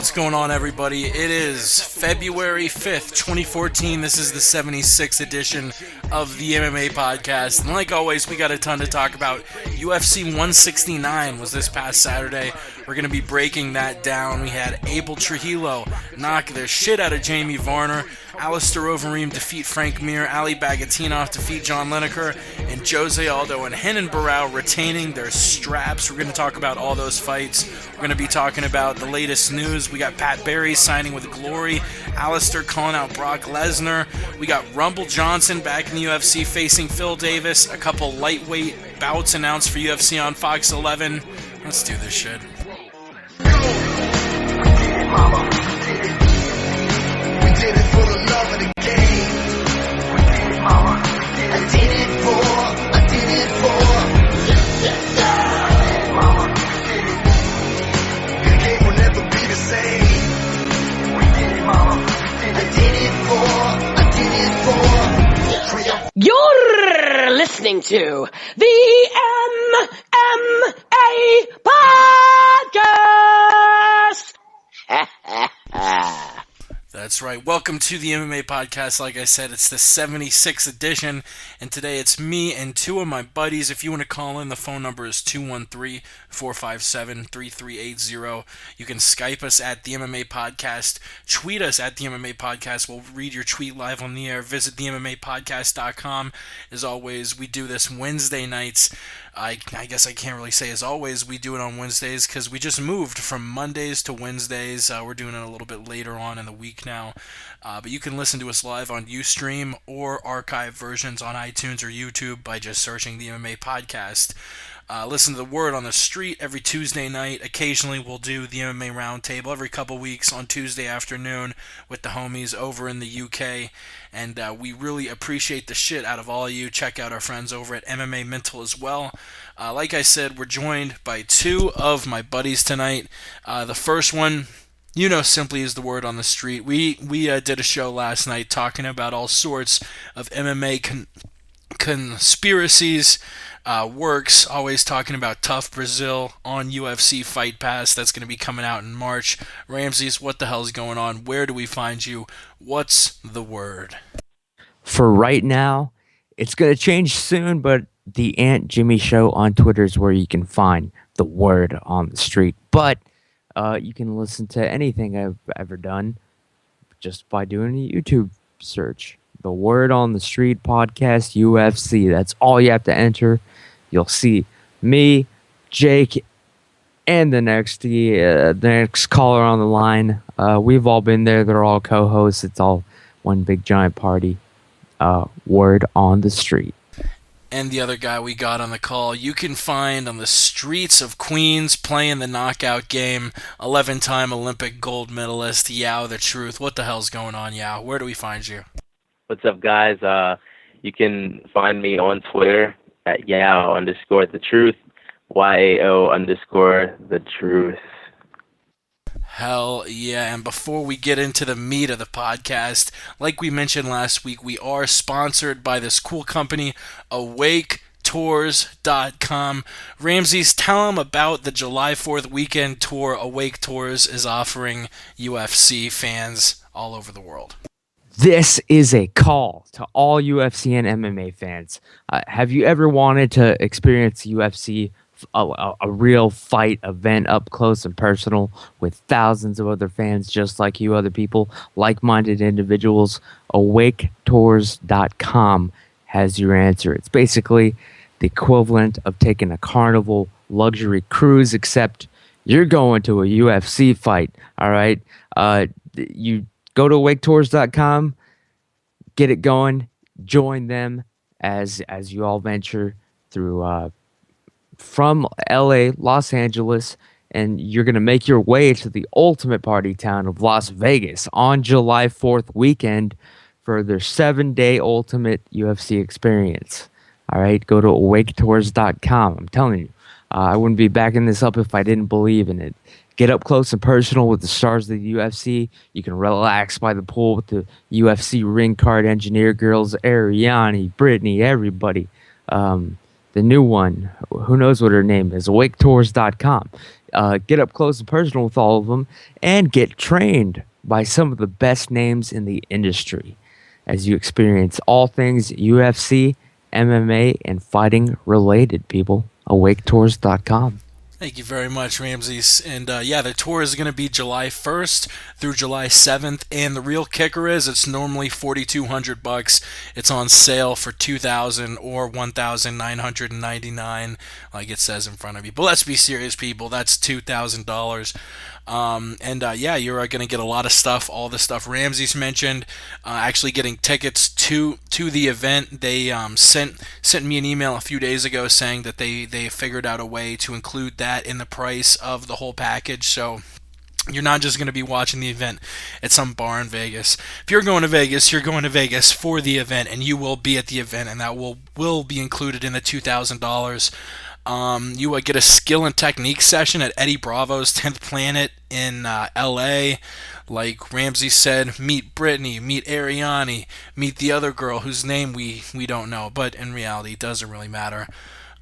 What's going on, everybody? It is February 5th, 2014. This is the 76th edition of the MMA Podcast. And like always, we got a ton to talk about. UFC 169 was this past Saturday. We're going to be breaking that down. We had Abel Trujillo knock the shit out of Jamie Varner, Alistair Overeem defeat Frank Mir, Ali Bagatinov defeat John Lineker, and Jose Aldo and Renan Barão retaining their straps. We're going to talk about all those fights. We're going to be talking about the latest news. We got Pat Barry signing with Glory, Alistair calling out Brock Lesnar. We got Rumble Johnson back in the UFC facing Phil Davis. A couple lightweight bouts announced for UFC on Fox 11. Let's do this shit. Mama, we did it for the love of the game. We did it, mama. I did it for. Yeah. Mama, we did it. The game will never be the same. We did it, mama. I did it for. You're listening to the MMA Podcast. That's right. Welcome to the MMA Podcast. Like I said, it's the 76th edition, and today it's me and two of my buddies. If you want to call in, the phone number is 213-457-3380. You can Skype us at the MMA Podcast, tweet us at the MMA Podcast. We'll read your tweet live on the air. Visit the MMApodcast.com. As always, we do this Wednesday nights. I guess I can't really say as always we do it on Wednesdays because we just moved from Mondays to Wednesdays. We're doing it a little bit later on in the week now. But you can listen to us live on Ustream or archive versions on iTunes or YouTube by just searching the MMA Podcast. Listen to the word on the street every Tuesday night. Occasionally we'll do the MMA Roundtable every couple weeks on Tuesday afternoon with the homies over in the UK. And we really appreciate the shit out of all of you. Check out our friends over at MMA Mental as well. Like I said, we're joined by two of my buddies tonight. The first one, you know, simply is the word on the street. We did a show last night talking about all sorts of MMA conspiracies, works, always talking about Tough Brazil on UFC Fight Pass. That's going to be coming out in March. Ramses, what the hell's going on? Where do we find you? What's the word? For right now, it's going to change soon, but the Aunt Jimmy Show on Twitter is where you can find the word on the street. But you can listen to anything I've ever done just by doing a YouTube search. The Word on the Street Podcast UFC. That's all you have to enter. You'll see me, Jake, and the next caller on the line. We've all been there. They're all co-hosts. It's all one big giant party. Word on the Street. And the other guy we got on the call, you can find on the streets of Queens playing the knockout game, 11-time Olympic gold medalist, Yao the Truth. What the hell's going on, Yao? Where do we find you? What's up, guys? You can find me on Twitter at Yao_the truth, YAO_the truth. Hell yeah. And before we get into the meat of the podcast, like we mentioned last week, we are sponsored by this cool company, AwakeTours.com. Ramses, tell them about the July 4th weekend tour Awake Tours is offering UFC fans all over the world. This is a call to all UFC and MMA fans. Have you ever wanted to experience UFC, a real fight event up close and personal with thousands of other fans just like you, other people, like-minded individuals? AwakeTours.com has your answer. It's basically the equivalent of taking a Carnival luxury cruise, except you're going to a UFC fight, all right? You go to awaketours.com, get it going, join them as you all venture through from LA, Los Angeles, and you're going to make your way to the ultimate party town of Las Vegas on July 4th weekend for their 7-day ultimate UFC experience. All right, go to awaketours.com. I'm telling you, I wouldn't be backing this up if I didn't believe in it. Get up close and personal with the stars of the UFC. You can relax by the pool with the UFC ring card engineer girls, Ariane, Brittany, everybody. the new one. Who knows what her name is? AwakeTours.com. Get up close and personal with all of them, and get trained by some of the best names in the industry as you experience all things UFC, MMA, and fighting related. People, AwakeTours.com. Thank you very much, Ramses. And yeah, the tour is going to be July 1st through July 7th. And the real kicker is it's normally $4,200. It's on sale for $2,000 or $1,999, like it says in front of you. But let's be serious, people. That's $2,000. Yeah, you're going to get a lot of stuff, all the stuff Ramses mentioned. Actually, getting tickets to the event. They sent me an email a few days ago saying that they figured out a way to include that in the price of the whole package. So you're not just going to be watching the event at some bar in Vegas. If you're going to Vegas, you're going to Vegas for the event, and you will be at the event, and that will be included in the $2,000. You would get a skill and technique session at Eddie Bravo's 10th Planet in LA. Like Ramsey said, meet Brittany, meet Ariane, meet the other girl whose name we don't know, but in reality it doesn't really matter.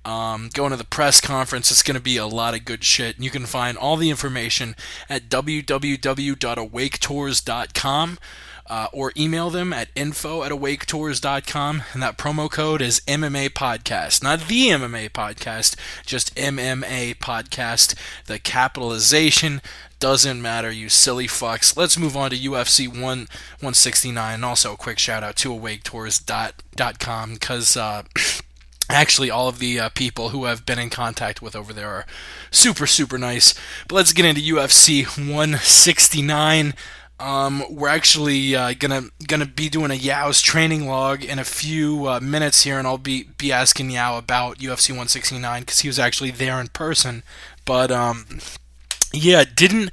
Going to the press conference, it's going to be a lot of good shit. You can find all the information at www.awaketours.com. Or email them at info@awaketours.com, and that promo code is MMA Podcast. Not the MMA Podcast, just MMA Podcast. The capitalization doesn't matter, you silly fucks. Let's move on to UFC 169, and also a quick shout out to awaketours.com, because actually all of the people who have been in contact with over there are super, super nice. But let's get into UFC 169. We're actually gonna be doing a Yao's training log in a few minutes here, and I'll be asking Yao about UFC 169 because he was actually there in person. But yeah, didn't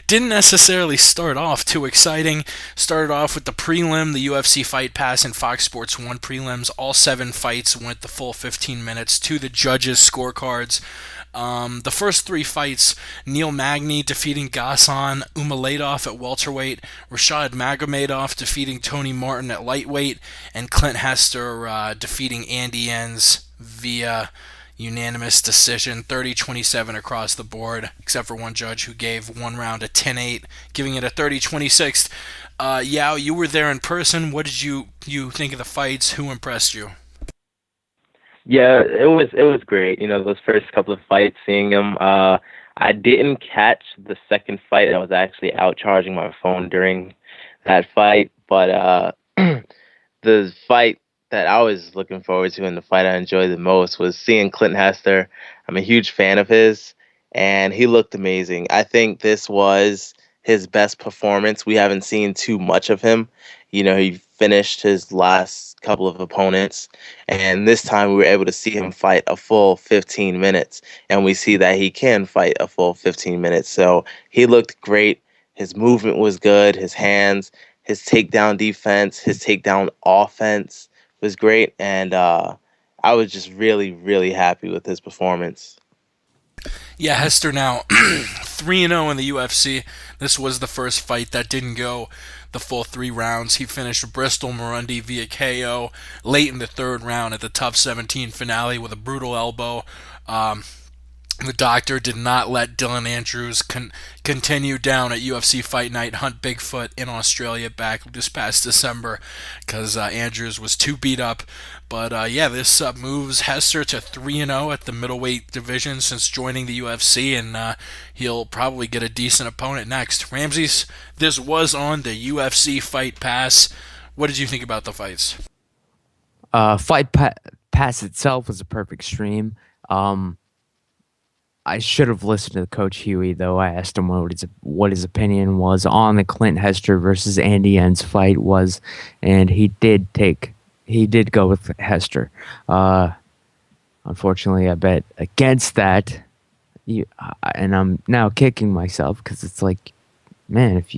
necessarily start off too exciting. Started off with the prelim, the UFC Fight Pass and Fox Sports 1 prelims. All 7 fights went the full 15 minutes to the judges' scorecards. The first 3 fights, Neil Magny defeating Ghassan Umaledov at welterweight, Rashad Magomedov defeating Tony Martin at lightweight, and Clint Hester defeating Andy Enns via unanimous decision, 30-27 across the board, except for one judge who gave one round a 10-8, giving it a 30-26. Yao, you were there in person. What did you think of the fights? Who impressed you? Yeah, it was great. You know, those first couple of fights, seeing them. I didn't catch the second fight. I was actually out charging my phone during that fight. But the fight that I was looking forward to and the fight I enjoyed the most was seeing Clint Hester. I'm a huge fan of his, and he looked amazing. I think this was his best performance. We haven't seen too much of him. You know, he finished his last couple of opponents, and this time we were able to see him fight a full 15 minutes, and we see that he can fight a full 15 minutes. So he looked great. His movement was good. His hands, his takedown defense, his takedown offense was great, and I was just really, really happy with his performance. Yeah, Hester now 3-0 in the UFC. This was the first fight that didn't go the full 3 rounds. He finished Bristol Murundi via KO late in the 3rd round at the TUF 17 finale with a brutal elbow. The doctor did not let Dylan Andrews continue down at UFC Fight Night Hunt Bigfoot in Australia back this past December because Andrews was too beat up. But yeah, this moves Hester to 3-0 at the middleweight division since joining the UFC, and he'll probably get a decent opponent next. Ramses, this was on the UFC Fight Pass. What did you think about the fights? Pass itself was a perfect stream. I should have listened to Coach Huey, though. I asked him what his opinion was on the Clint Hester versus Andy Enns fight was, and he did go with Hester. Unfortunately, I bet against that, and I'm now kicking myself because it's like, man, if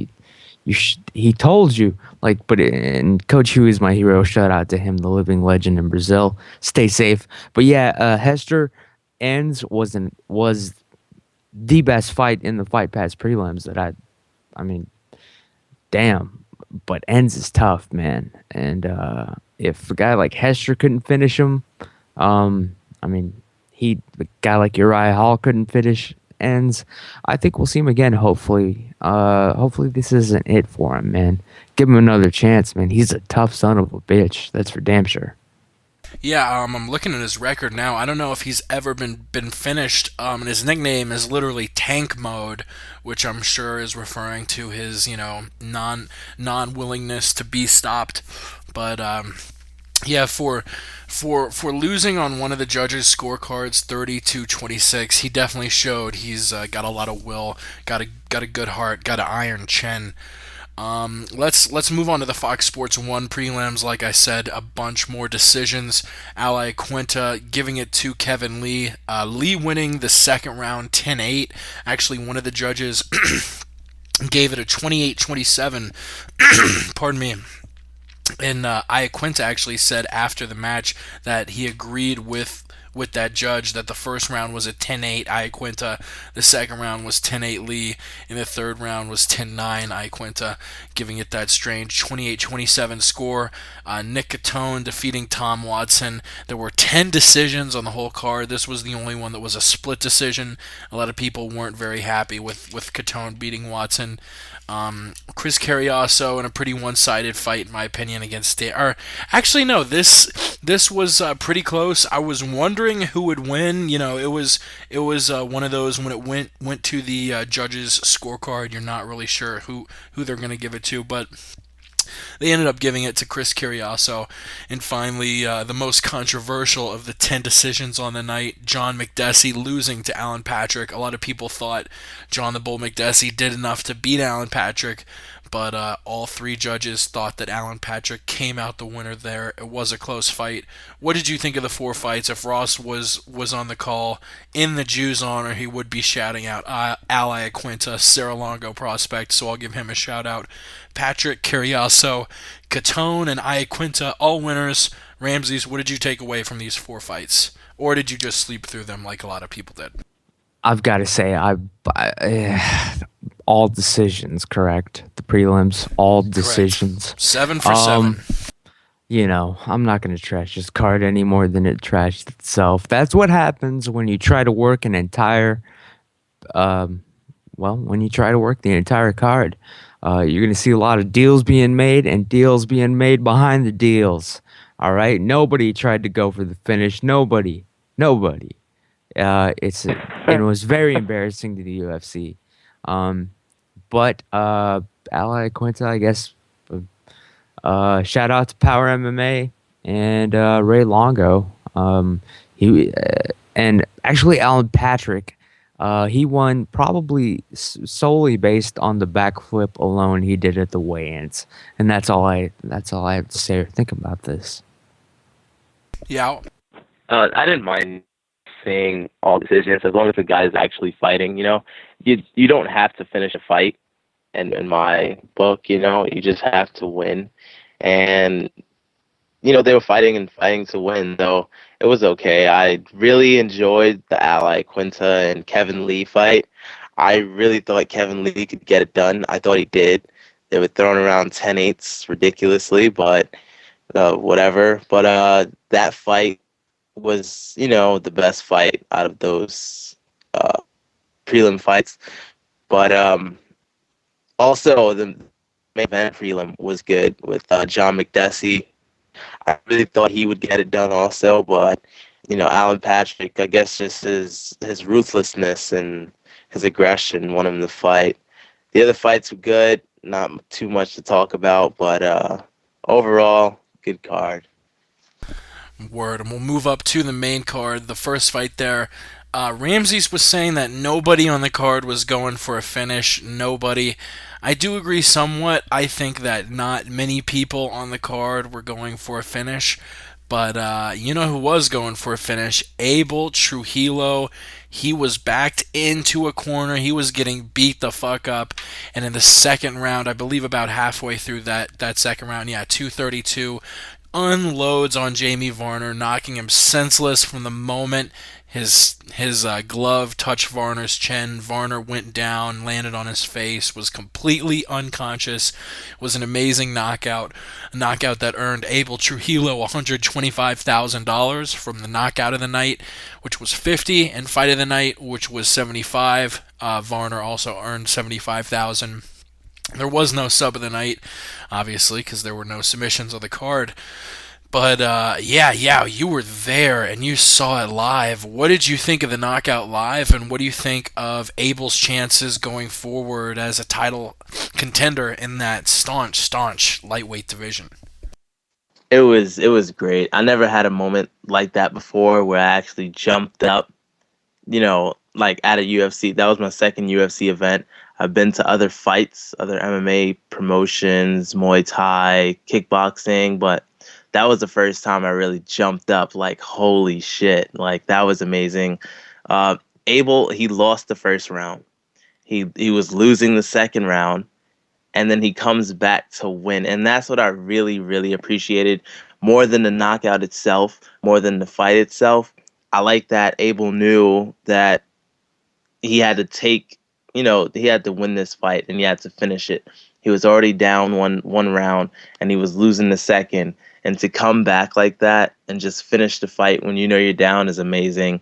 he told you, like, but and Coach Huey's my hero. Shout out to him, the living legend in Brazil. Stay safe. But yeah, Hester Enns was the best fight in the Fight Pass prelims that I mean, damn, but Enns is tough, man. And if a guy like Hester couldn't finish him, I mean, a guy like Uriah Hall couldn't finish ends. I think we'll see him again. Hopefully this isn't it for him, man. Give him another chance, man. He's a tough son of a bitch. That's for damn sure. Yeah, I'm looking at his record now. I don't know if he's ever been finished. And his nickname is literally Tank Mode, which I'm sure is referring to his, non willingness to be stopped. But yeah, for losing on one of the judges' scorecards, 32-26, he definitely showed he's got a lot of will, got a good heart, got an iron chin. Let's move on to the Fox Sports 1 prelims. Like I said, a bunch more decisions. Ally Quinta giving it to Kevin Lee. Lee winning the second round 10-8. Actually, one of the judges gave it a 28-27. Pardon me. And Iaquinta actually said after the match that he agreed with that judge that the first round was a 10-8 Iaquinta, the second round was 10-8 Lee, and the third round was 10-9 Iaquinta, giving it that strange 28-27 score. Nick Catone defeating Tom Watson. There were 10 decisions on the whole card. This was the only one that was a split decision. A lot of people weren't very happy with Catone beating Watson. Chris Carriasso in a pretty one-sided fight, in my opinion, against actually, no, this was pretty close. I was wondering who would win. It was one of those when it went to the judges' scorecard. You're not really sure who they're going to give it to, but they ended up giving it to Chris Carriasso. And finally, the most controversial of the 10 decisions on the night, John McDessie losing to Alan Patrick. A lot of people thought John the Bull McDessie did enough to beat Alan Patrick, but all three judges thought that Alan Patrick came out the winner there. It was a close fight. What did you think of the four fights? If Ross was on the call in the Jew's honor, he would be shouting out Al Iaquinta, Serra-Longo prospect, so I'll give him a shout out. Patrick, Carriasso, Catone, and Iaquinta, all winners. Ramses, what did you take away from these four fights? Or did you just sleep through them like a lot of people did? I've got to say, all decisions, correct? The prelims, all decisions. Correct. 7 for 7. I'm not going to trash this card any more than it trashed itself. That's what happens when you try to work an entire, when you try to work the entire card. You're going to see a lot of deals being made and deals being made behind the deals. All right? Nobody tried to go for the finish. Nobody. It was very embarrassing to the UFC. But Ally Quinta, I guess, shout out to Power MMA and Ray Longo. And actually Alan Patrick, he won probably solely based on the backflip alone he did at the weigh-ins, and that's all I have to say or think about this. Yeah, I didn't mind seeing all decisions as long as the guy's actually fighting. You don't have to finish a fight. And in my book, you just have to win. And, they were fighting to win, though it was okay. I really enjoyed the Ally Quinta and Kevin Lee fight. I really thought Kevin Lee could get it done. I thought he did. They were throwing around 10-8s ridiculously, but whatever. But that fight was, the best fight out of those prelim fights. But also, the main event prelim was good with John McDessie. I really thought he would get it done also, but, Alan Patrick, I guess just his ruthlessness and his aggression won him the fight. The other fights were good, not too much to talk about, but overall, good card. Word. And we'll move up to the main card. The first fight there, Ramses was saying that nobody on the card was going for a finish. Nobody. I do agree somewhat. I think that not many people on the card were going for a finish. But you know who was going for a finish? Abel Trujillo. He was backed into a corner. He was getting beat the fuck up. And in the second round, I believe about halfway through that second round, 232, unloads on Jamie Varner, knocking him senseless from the moment his glove touched Varner's chin. Varner went down, landed on his face, was completely unconscious. It was an amazing knockout, a knockout that earned Abel Trujillo $125,000 from the knockout of the night, which was 50, and fight of the night, which was 75. Varner also earned 75,000. There was no sub of the night, obviously, because there were no submissions on the card. But, yeah, you were there and you saw it live. What did you think of the knockout live, and what do you think of Abel's chances going forward as a title contender in that staunch lightweight division? It was great. I never had a moment like that before where I actually jumped up, like at a UFC. That was my second UFC event. I've been to other fights, other MMA promotions, Muay Thai, kickboxing, but that was the first time I really jumped up like, holy shit. Like, that was amazing. Abel, he lost the first round. He was losing the second round, and then he comes back to win. And that's what I really, really appreciated more than the knockout itself, more than the fight itself. I like that Abel knew that he had to he had to win this fight and he had to finish it. He was already down one round and he was losing the second. And to come back like that and just finish the fight when you know you're down is amazing.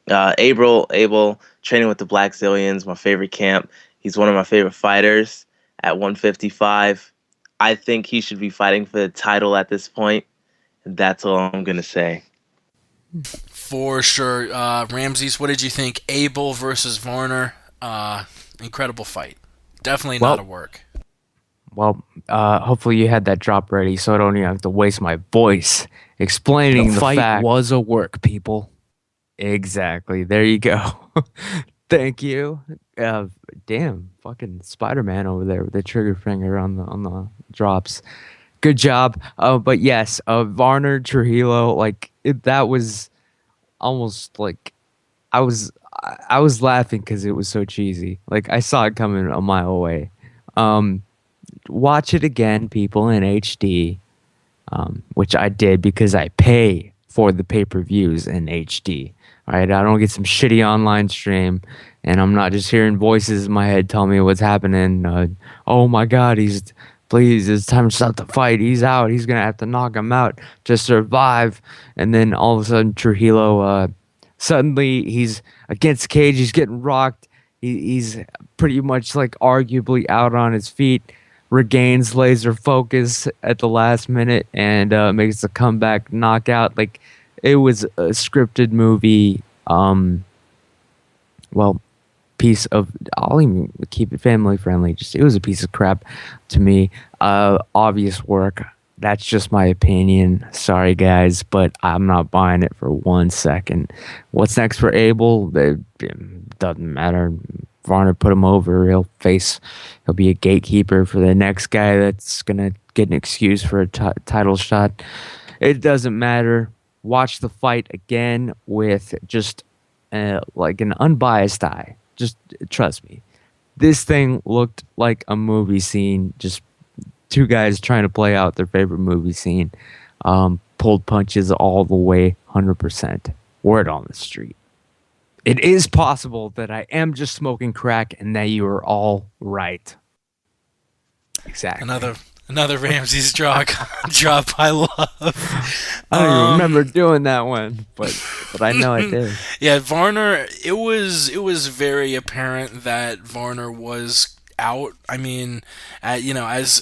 Abel training with the Black Zillions, my favorite camp. He's one of my favorite fighters at 155. I think he should be fighting for the title at this point. That's all I'm going to say. For sure. Ramses, what did you think? Abel versus Varner. Incredible fight. Definitely not a work. Well, hopefully you had that drop ready so I don't even have to waste my voice explaining the fight fact. was a work, people. Exactly. There you go. Thank you. Damn, fucking Spider-Man over there with the trigger finger on the drops. Good job. But yes, Varner Trujillo, that was almost like I was laughing because it was so cheesy. Like, I saw it coming a mile away. Watch it again, people, in HD, which I did because I pay for the pay-per-views in HD. All right, I don't get some shitty online stream, and I'm not just hearing voices in my head telling me what's happening. Oh my God, please, it's time to stop the fight. He's out. He's gonna have to knock him out to survive. And then all of a sudden, Trujillo, suddenly he's against cage. He's getting rocked. He's pretty much like arguably out on his feet. Regains laser focus at the last minute and makes a comeback knockout. Like, it was a scripted movie. Piece of, I'll even keep it family friendly. It was a piece of crap to me. Obvious work. That's just my opinion. Sorry, guys, but I'm not buying it for 1 second. What's next for Abel? It doesn't matter. Varner put him over. He'll be a gatekeeper for the next guy that's gonna get an excuse for a title shot. It doesn't matter. Watch the fight again with just like an unbiased eye. Just trust me. This thing looked like a movie scene. Just two guys trying to play out their favorite movie scene. Pulled punches all the way, 100%. Word on the street. It is possible that I am just smoking crack and that you are all right. Exactly. Another Ramses drop I love. I don't even remember doing that one, but I know I did. Yeah, Varner. It was very apparent that Varner was out. I mean, as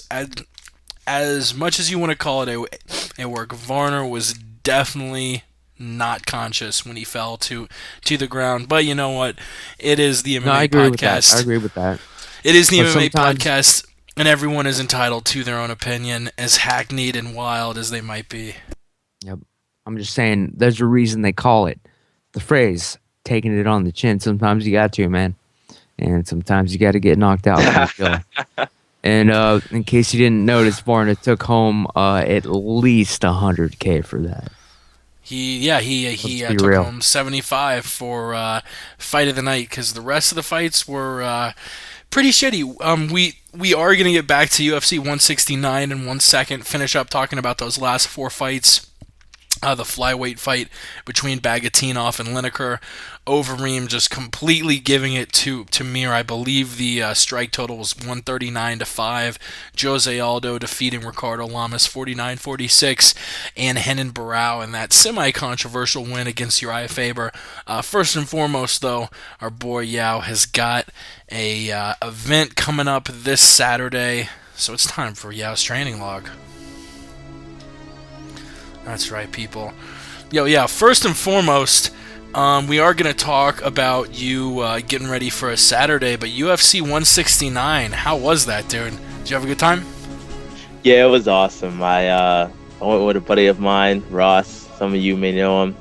much as you want to call it a work, Varner was definitely not conscious when he fell to the ground. But you know what? It is the MMA podcast. I agree with that. It is the MMA podcast, and everyone is entitled to their own opinion, as hackneyed and wild as they might be. Yep. I'm just saying, there's a reason they call it the phrase "taking it on the chin." Sometimes you got to, man, and sometimes you got to get knocked out. And in case you didn't notice, Varner took home at least $100K for that. He took home 75 for fight of the night, because the rest of the fights were pretty shitty. We are gonna get back to UFC 169 in 1 second. Finish up talking about those last 4 fights. The flyweight fight between Bagatinov and Lineker. Overeem just completely giving it to Mir. I believe the strike total was 139-5. Jose Aldo defeating Ricardo Lamas 49-46. And Renan Barão in that semi-controversial win against Uriah Faber. First and foremost, though, our boy Yao has got a event coming up this Saturday. So it's time for Yao's training log. That's right, people. Yeah, first and foremost, we are going to talk about you getting ready for a Saturday, but UFC 169, how was that, dude? Did you have a good time? Yeah, it was awesome. I went with a buddy of mine, Ross. Some of you may know him,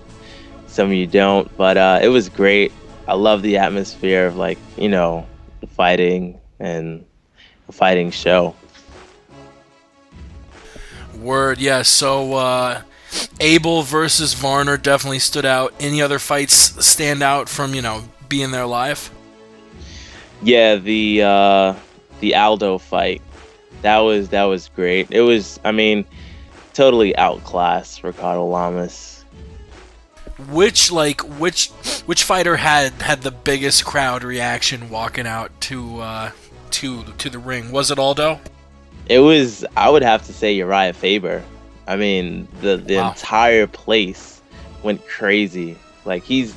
some of you don't, but it was great. I love the atmosphere of, like, you know, fighting and a fighting show. Word, yeah, so Abel versus Varner definitely stood out. Any other fights stand out from, being there live? Yeah, the Aldo fight. That was great. It was, totally outclassed Ricardo Lamas. Which fighter had the biggest crowd reaction walking out to the ring? Was it Aldo? It was, I would have to say, Uriah Faber. The Wow. entire place went crazy. Like, he's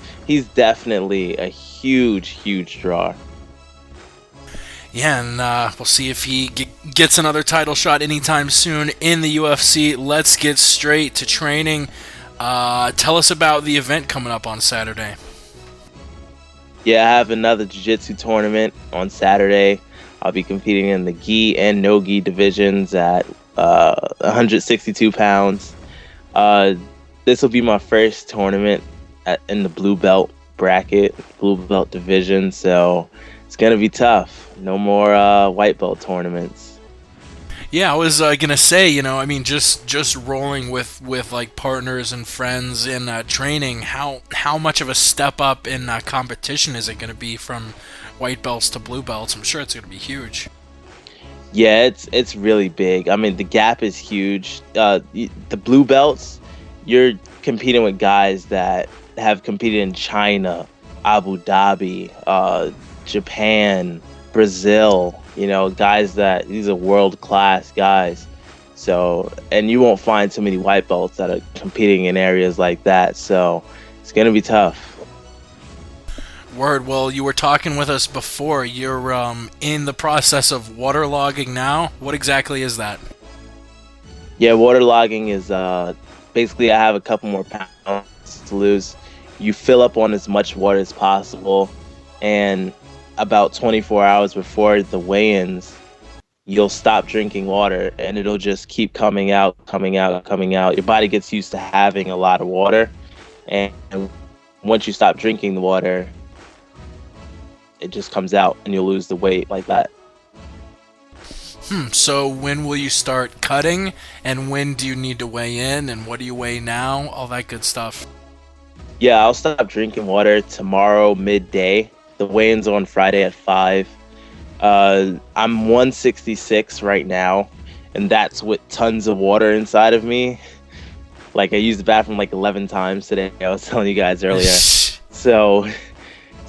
definitely a huge draw. Yeah, and we'll see if he gets another title shot anytime soon in the UFC. Let's get straight to training. Tell us about the event coming up on Saturday. Yeah, I have another jiu-jitsu tournament on Saturday. I'll be competing in the gi and no gi divisions at 162 pounds. This will be my first tournament in the blue belt bracket, blue belt division, so it's going to be tough. No more white belt tournaments. Yeah, I was gonna say, just rolling with like partners and friends in training. How much of a step up in competition is it gonna be from white belts to blue belts? I'm sure it's gonna be huge. Yeah, it's really big. The gap is huge. The blue belts, you're competing with guys that have competed in China, Abu Dhabi, Japan, Brazil. Guys these are world-class guys. So, and you won't find too many white belts that are competing in areas like that. So, it's gonna be tough. Word. Well, you were talking with us before. You're in the process of waterlogging now. What exactly is that? Yeah, waterlogging is basically I have a couple more pounds to lose. You fill up on as much water as possible, and about 24 hours before the weigh-ins, you'll stop drinking water, and it'll just keep coming out. Your body gets used to having a lot of water, and once you stop drinking the water, it just comes out, and you'll lose the weight like that. So when will you start cutting, and when do you need to weigh in, and what do you weigh now? All that good stuff. Yeah, I'll stop drinking water tomorrow midday. The weigh-in's on Friday at 5. I'm 166 right now, and that's with tons of water inside of me. Like, I used the bathroom like 11 times today. I was telling you guys earlier. So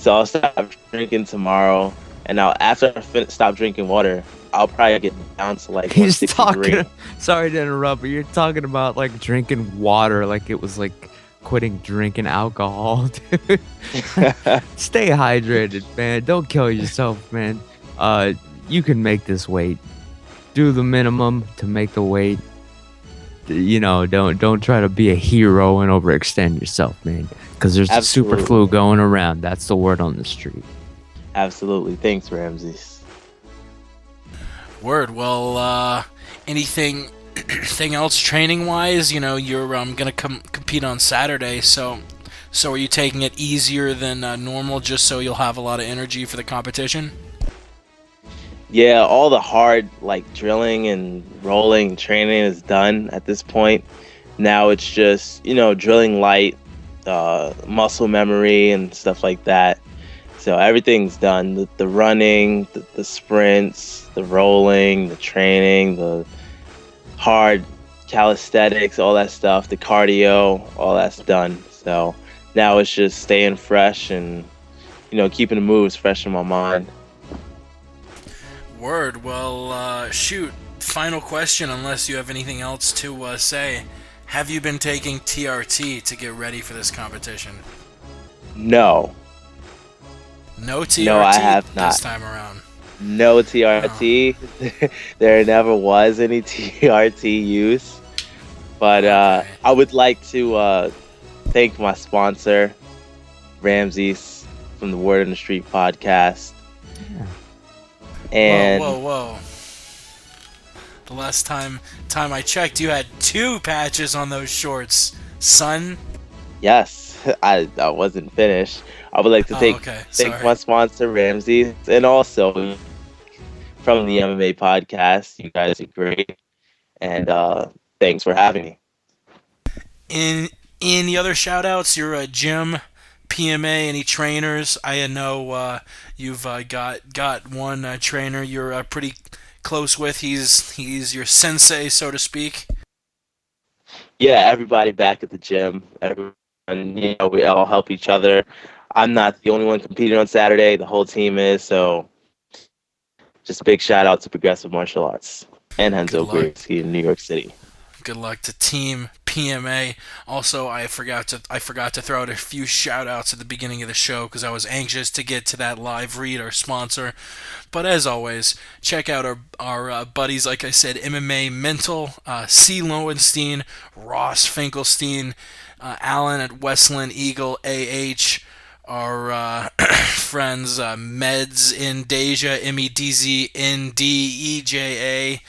I'll stop drinking tomorrow, and after I stop drinking water, I'll probably get down to like He's 163. talking. Sorry to interrupt, but you're talking about like drinking water like it was like quitting drinking alcohol, dude. Stay hydrated, man. Don't kill yourself, man. You can make this weight. Do the minimum to make the weight. Don't try to be a hero and overextend yourself, man. Because there's a super flu going around. That's the word on the street. Absolutely. Thanks, Ramses. Word. Well, anything else training wise? You're gonna compete on Saturday, so are you taking it easier than normal just so you'll have a lot of energy for the competition? Yeah, all the hard like drilling and rolling training is done at this point. Now it's just drilling light, muscle memory and stuff like that. So everything's done. The running, the sprints, the rolling, the training, the hard calisthenics, all that stuff, the cardio, all that's done. So now it's just staying fresh and, keeping the moves fresh in my mind. Word. Well, shoot. Final question, unless you have anything else to say. Have you been taking TRT to get ready for this competition? No. No TRT No, I have not. this time around. No TRT. Oh. There never was any TRT use. But Okay. I would like to thank my sponsor, Ramses, from the Word on the Street podcast. Yeah. And Whoa. The last time I checked, you had 2 patches on those shorts, son. yes, I wasn't finished. I would like to thank my sponsor, Ramses, and also from the MMA podcast. You guys are great, and thanks for having me. In the other shout-outs, your gym, PMA, any trainers? I know you've got one trainer you're pretty close with. He's your sensei, so to speak. Yeah, everybody back at the gym. Everyone, we all help each other. I'm not the only one competing on Saturday. The whole team is. So just a big shout out to Progressive Martial Arts and Henzo Griggsky in New York City. Good luck to Team PMA. Also, I forgot to throw out a few shout outs at the beginning of the show because I was anxious to get to that live read, our sponsor. But as always, check out our buddies, like I said, MMA Mental, C. Lowenstein, Ross Finkelstein, Alan at Westland Eagle AH, our friends Meds in Deja, MEDZNDEJA.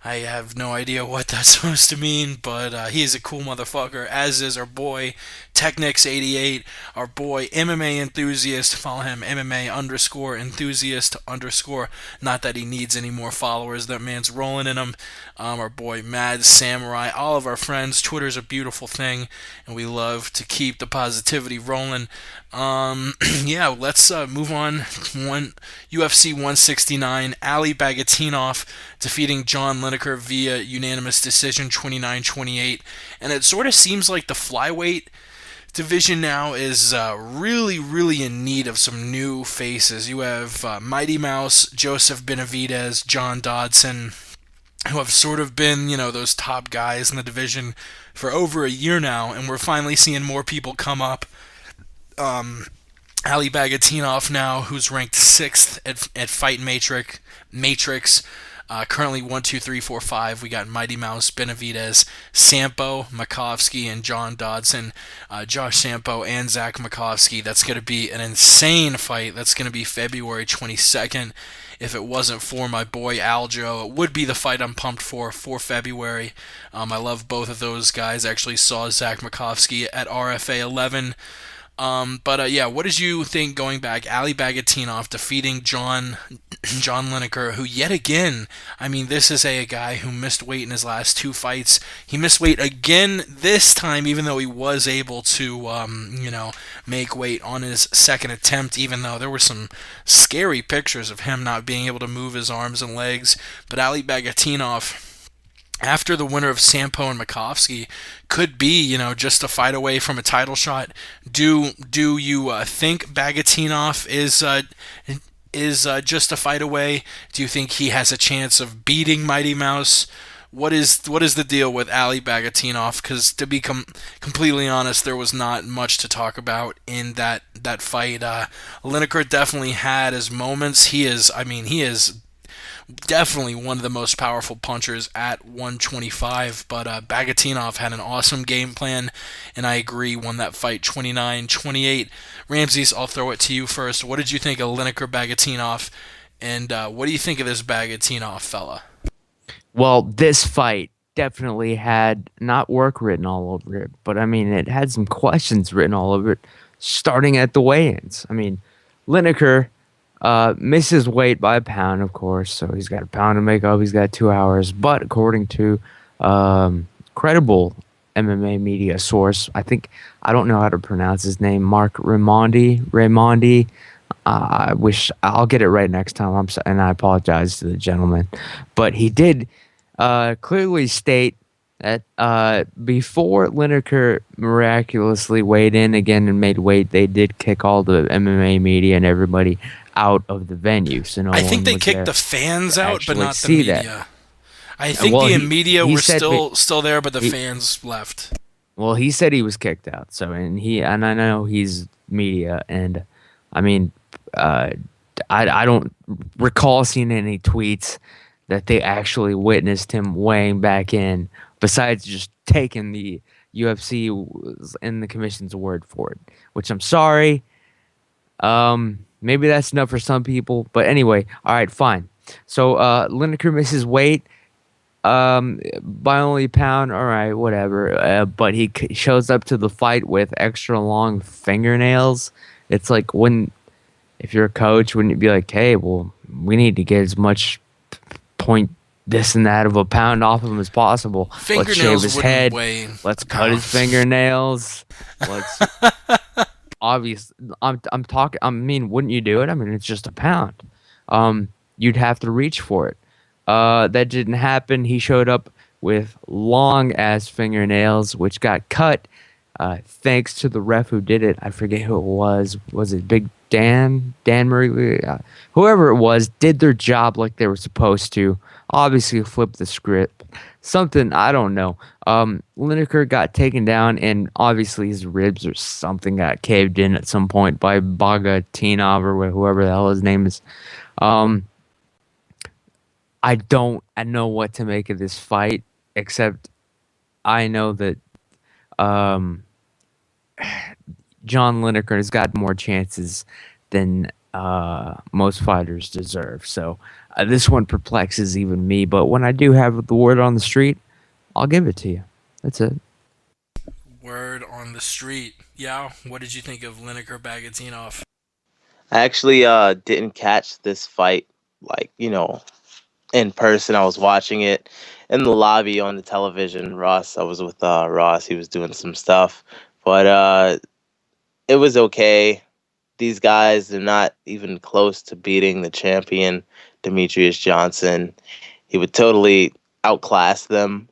I have no idea what that's supposed to mean, but he is a cool motherfucker, as is our boy Technics88, our boy MMA Enthusiast. Follow him, MMA_enthusiast_. Not that he needs any more followers. That man's rolling in them. Our boy Mad Samurai. All of our friends. Twitter's a beautiful thing, and we love to keep the positivity rolling. Yeah, let's move on. UFC 169. Ali Bagatinov defeating John Lineker via unanimous decision, 29-28. And it sort of seems like the flyweight division now is really in need of some new faces. You have Mighty Mouse, Joseph Benavidez, John Dodson, who have sort of been, those top guys in the division for over a year now, and we're finally seeing more people come up. Ali Bagatinov now, who's ranked 6th at Fight Matrix. Currently 1, 2, 3, 4, 5. We got Mighty Mouse, Benavidez, Sampo, Makovsky, and John Dodson. Josh Sampo and Zach Makovsky. That's going to be an insane fight. That's going to be February 22nd. If it wasn't for my boy Aljo, it would be the fight I'm pumped for February. I love both of those guys. I actually saw Zach Makovsky at RFA 11. But what did you think going back? Ali Bagatinov defeating John Lineker, who yet again, this is a guy who missed weight in his last 2 fights. He missed weight again this time, even though he was able to, make weight on his second attempt, even though there were some scary pictures of him not being able to move his arms and legs. But Ali Bagatinov, after the winner of Sampo and Makovsky, could be, just a fight away from a title shot. Do you think Bagatinov is just a fight away? Do you think he has a chance of beating Mighty Mouse? What is the deal with Ali Bagatinov? Because to be completely honest, there was not much to talk about in that fight. Lineker definitely had his moments. He is definitely one of the most powerful punchers at 125, but Bagatinov had an awesome game plan, and I agree, won that fight 29-28. Ramses, I'll throw it to you first. What did you think of Lineker Bagatinov, and what do you think of this Bagatinov fella? Well, this fight definitely had not work written all over it, but it had some questions written all over it, starting at the weigh-ins. Lineker misses weight by a pound, of course, so he's got a pound to make up. He's got 2 hours, but according to credible MMA media source, I don't know how to pronounce his name, Mark Raimondi. I wish I'll get it right next time. And I apologize to the gentleman, but he did clearly state that before Lineker miraculously weighed in again and made weight, they did kick all the MMA media and everybody out of the venue. So no I one think they was kicked there the fans to out, but actually not the see media. that. I think Well, the he- media he were said still there, but the he- fans left. Well, he said he was kicked out. So and I know he's media, and I mean, I don't recall seeing any tweets that they actually witnessed him weighing back in, besides just taking the UFC and the commission's word for it, which I'm sorry. Maybe that's enough for some people, but anyway, all right, fine. So Lineker misses weight by only a pound. All right, whatever. But he shows up to the fight with extra long fingernails. It's like if you're a coach, wouldn't you be like, hey, well, we need to get as much point this and that of a pound off of him as possible. Let's shave Fingernails his wouldn't head. weigh Let's a cut his pound. fingernails. Let's obvious. I'm talking. I mean, wouldn't you do it? I mean, it's just a pound. You'd have to reach for it. That didn't happen. He showed up with long ass fingernails, which got cut. Thanks to the ref who did it. I forget who it was. Was it Big Dan? Dan Murray? Whoever it was did their job like they were supposed to. Obviously flipped the script. Something, I don't know. Lineker got taken down, and obviously his ribs or something got caved in at some point by Bogatinov or whoever the hell his name is. I don't know what to make of this fight, except I know that John Lineker has got more chances than most fighters deserve. So this one perplexes even me. But when I do have the word on the street, I'll give it to you. That's it. Word on the street. Yeah, what did you think of Lineker Bagatinov? I actually didn't catch this fight, like, in person. I was watching it in the lobby on the television. I was with Ross. He was doing some stuff. But it was okay. These guys are not even close to beating the champion, Demetrius Johnson. He would totally outclass them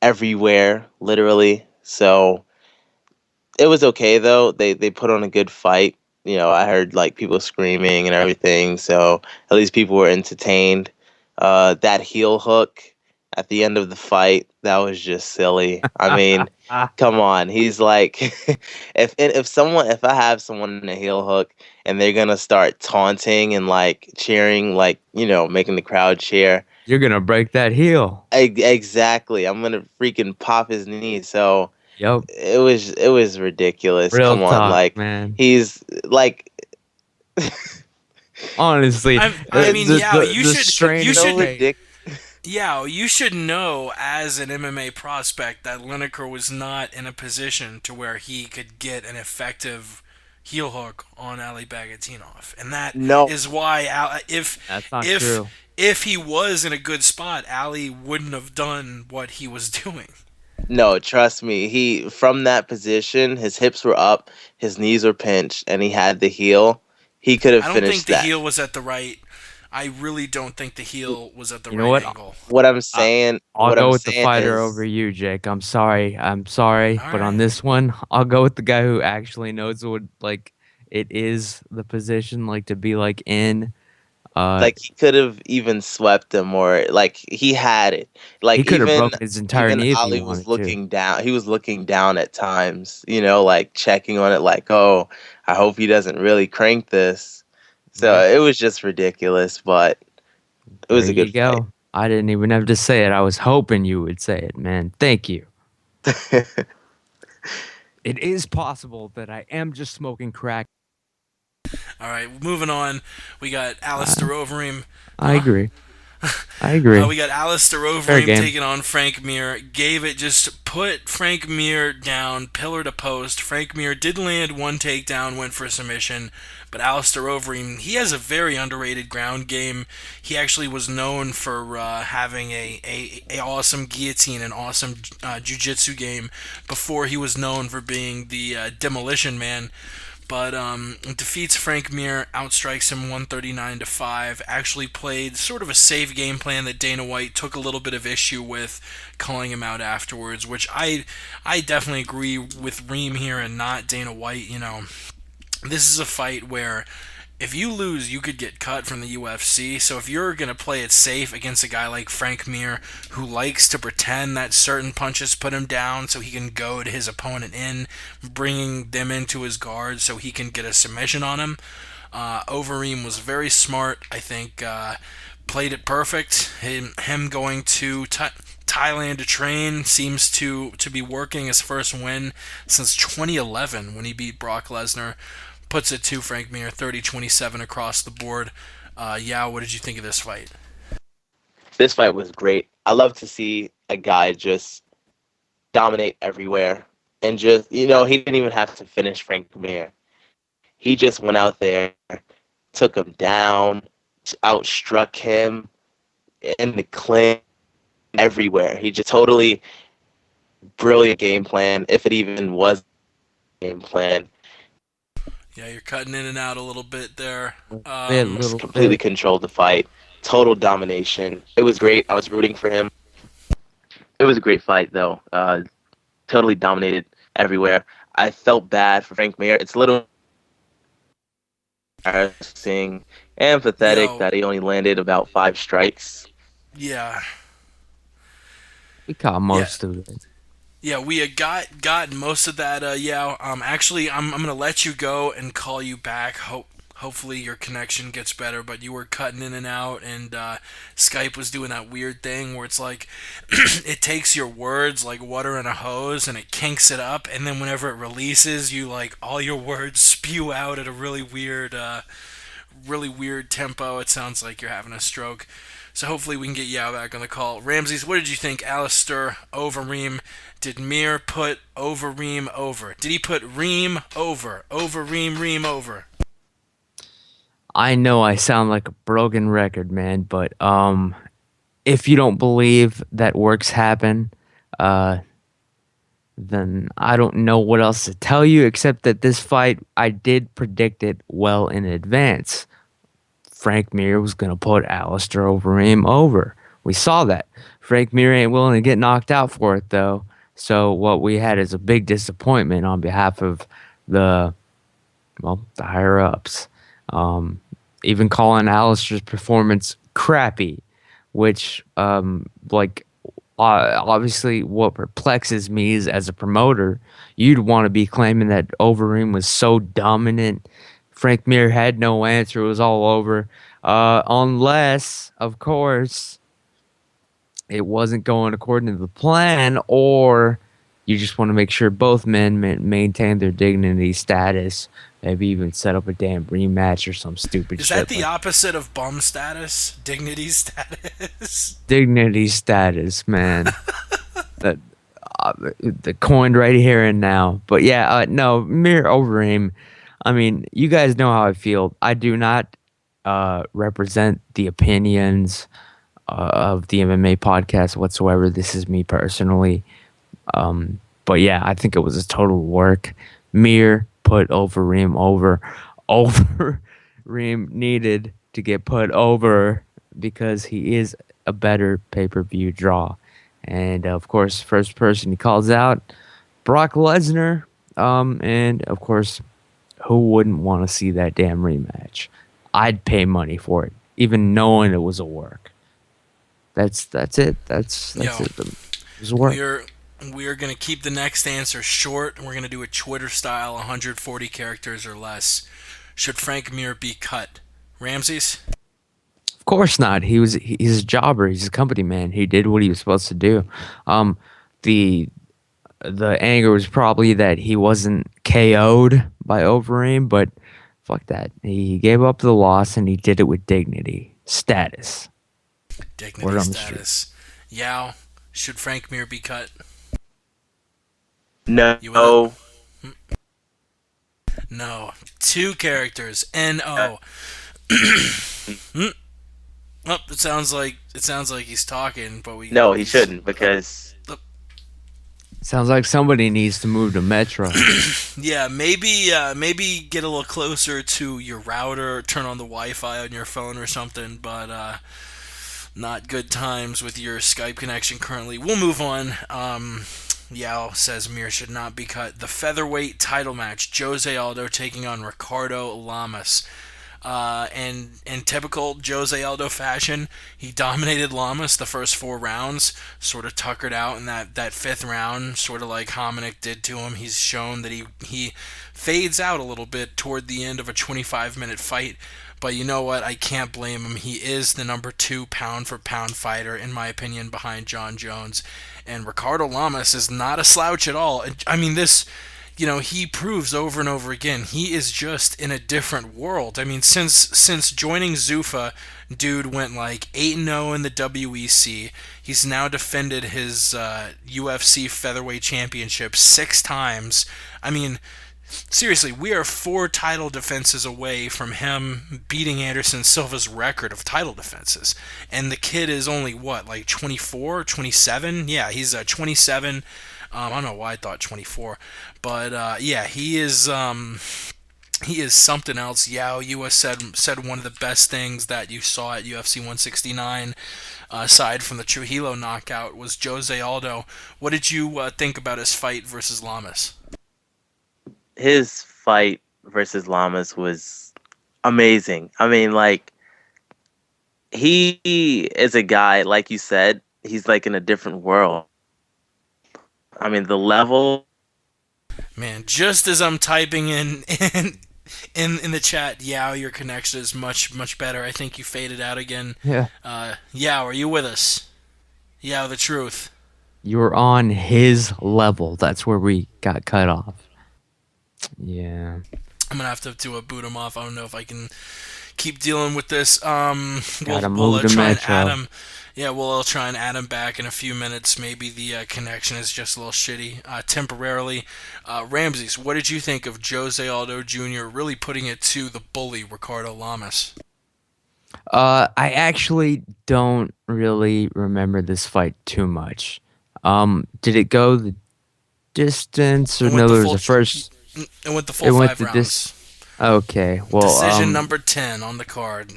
everywhere, literally. So it was okay, though. They put on a good fight. I heard like people screaming and everything. So at least people were entertained. That heel hook at the end of the fight, that was just silly. I mean, come on. He's like, if I have someone in a heel hook and they're gonna start taunting and like cheering, like making the crowd cheer, You're going to break that heel. exactly. I'm gonna freaking pop his knee. So Yep. it was ridiculous. Real Come on, talk, like man. he's like. Honestly, you should know as an MMA prospect that Lineker was not in a position to where he could get an effective heel hook on Ali Bagatinov, and that is why That's not true. if he was in a good spot, Ali wouldn't have done what he was doing. No, trust me. He from that position, his hips were up, his knees were pinched, and he had the heel. He could have finished that. I don't think the heel was at the right. I really don't think the heel was at the right angle. What I'm saying, I'll go with the fighter over you, Jake. I'm sorry, but on this one, I'll go with the guy who actually knows what like it is the position like to be like in. Like he could have even swept him, or like he had it. Like he could have broken his entire knee. Ali was looking down. He was looking down at times, like checking on it, like, oh, I hope he doesn't really crank this. So it was just ridiculous, but it was a good fight. I didn't even have to say it. I was hoping you would say it, man. Thank you. It is possible that I am just smoking crack. All right, moving on. We got Alistair Overeem. I agree. We got Alistair Overeem taking on Frank Mir. Put Frank Mir down, pillar to post. Frank Mir did land one takedown, went for a submission, but Alistair Overeem, he has a very underrated ground game. He actually was known for having a awesome guillotine and awesome jiu-jitsu game before he was known for being the demolition man. but defeats Frank Mir, outstrikes him 139-5. Actually played sort of a safe game plan that Dana White took a little bit of issue with, calling him out afterwards, which I definitely agree with Reem here and not Dana White. This is a fight where if you lose, you could get cut from the UFC. So if you're going to play it safe against a guy like Frank Mir, who likes to pretend that certain punches put him down so he can goad his opponent in, bringing them into his guard so he can get a submission on him, Overeem was very smart. I think played it perfect. Him going to Thailand to train seems to be working. His first win since 2011 when he beat Brock Lesnar. Puts it to Frank Mir, 30-27 across the board. Yao, what did you think of this fight? This fight was great. I love to see a guy just dominate everywhere. And just, he didn't even have to finish Frank Mir. He just went out there, took him down, outstruck him in the clinch, everywhere. He just totally brilliant game plan, if it even was a game plan. Yeah, you're cutting in and out a little bit there. Just completely controlled the fight. Total domination. It was great. I was rooting for him. It was a great fight, though. Totally dominated everywhere. I felt bad for Frank Mir. It's a little embarrassing and pathetic that he only landed about 5 strikes. Yeah. We caught most of it. Yeah, we had got most of that, Yao. Actually, I'm going to let you go and call you back. Hopefully your connection gets better, but you were cutting in and out, and Skype was doing that weird thing where it's like it takes your words like water in a hose and it kinks it up, and then whenever it releases, you like all your words spew out at a really weird tempo. It sounds like you're having a stroke. So hopefully we can get Yao back on the call. Ramses, what did you think? Alistair over Reem. Did Mir put over Reem over? Did he put Reem over? Over Reem over? I know I sound like a broken record, man, but if you don't believe that works happen, then I don't know what else to tell you except that this fight, I did predict it well in advance. Frank Mir was going to put Alistair Overeem over. We saw that. Frank Mir ain't willing to get knocked out for it, though. So what we had is a big disappointment on behalf of the higher-ups. Even calling Alistair's performance crappy, which, obviously what perplexes me is as a promoter, you'd want to be claiming that Overeem was so dominant. Frank Mir had no answer. It was all over. Unless, of course, it wasn't going according to the plan, or you just want to make sure both men maintain their dignity status. Maybe even set up a damn rematch or some stupid shit. Is that the opposite of bum status? Dignity status? Dignity status, man. The coined right here and now. But yeah, no, Mir Overeem. I mean, you guys know how I feel. I do not represent the opinions of the MMA podcast whatsoever. This is me personally. But yeah, I think it was a total work. Mir put Overeem over. Overeem needed to get put over because he is a better pay-per-view draw. And of course, first person he calls out, Brock Lesnar. And of course, who wouldn't want to see that damn rematch? I'd pay money for it, even knowing it was a work. That's it. That's it. It was a work. We're going to keep the next answer short, and we're going to do a Twitter style, 140 characters or less. Should Frank Mir be cut? Ramses? Of course not. He's a jobber. He's a company man. He did what he was supposed to do. The anger was probably that he wasn't KO'd by Overeem, but fuck that. He gave up the loss, and he did it with dignity. Status. Dignity status. Yao, should Frank Mir be cut? No. No. 2 characters. N-O. Oh, it sounds like he's talking, but we... No, he shouldn't, because... Sounds like somebody needs to move to Metro. Yeah, maybe get a little closer to your router, turn on the Wi-Fi on your phone or something, but not good times with your Skype connection currently. We'll move on. Yao says Mir should not be cut. The featherweight title match, Jose Aldo taking on Ricardo Lamas. And in typical Jose Aldo fashion, he dominated Lamas the first 4 rounds, sort of tuckered out in that 5th round, sort of like Hominick did to him. He's shown that he fades out a little bit toward the end of a 25-minute fight. But you know what? I can't blame him. He is the number 2 pound-for-pound fighter, in my opinion, behind John Jones. And Ricardo Lamas is not a slouch at all. I mean, this... he proves over and over again, he is just in a different world. I mean, since joining Zuffa, dude went like 8-0 in the WEC. He's now defended his UFC featherweight championship 6 times. I mean, seriously, we are 4 title defenses away from him beating Anderson Silva's record of title defenses. And the kid is only, what, like 24, 27? Yeah, he's 27. I don't know why I thought 24, but yeah, he is something else. Yao, you said one of the best things that you saw at UFC 169, aside from the Trujillo knockout, was Jose Aldo. What did you think about his fight versus Lamas? His fight versus Lamas was amazing. I mean, like, he is a guy, like you said, he's like in a different world. I mean, the level. Man, just as I'm typing in the chat, Yao, your connection is much better. I think you faded out again. Yeah. Yao, are you with us? Yao, the truth. You're on his level. That's where we got cut off. Yeah. I'm gonna have to do a boot him off. I don't know if I can keep dealing with this. Gotta move to Metro. We'll try and add him back in a few minutes. Maybe the connection is just a little shitty temporarily. Ramses, what did you think of Jose Aldo Jr. really putting it to the bully Ricardo Lamas? I actually don't really remember this fight too much. Did it go the distance, or no? There was the first. It went the full 5 rounds. Okay, well, decision number 10 on the card.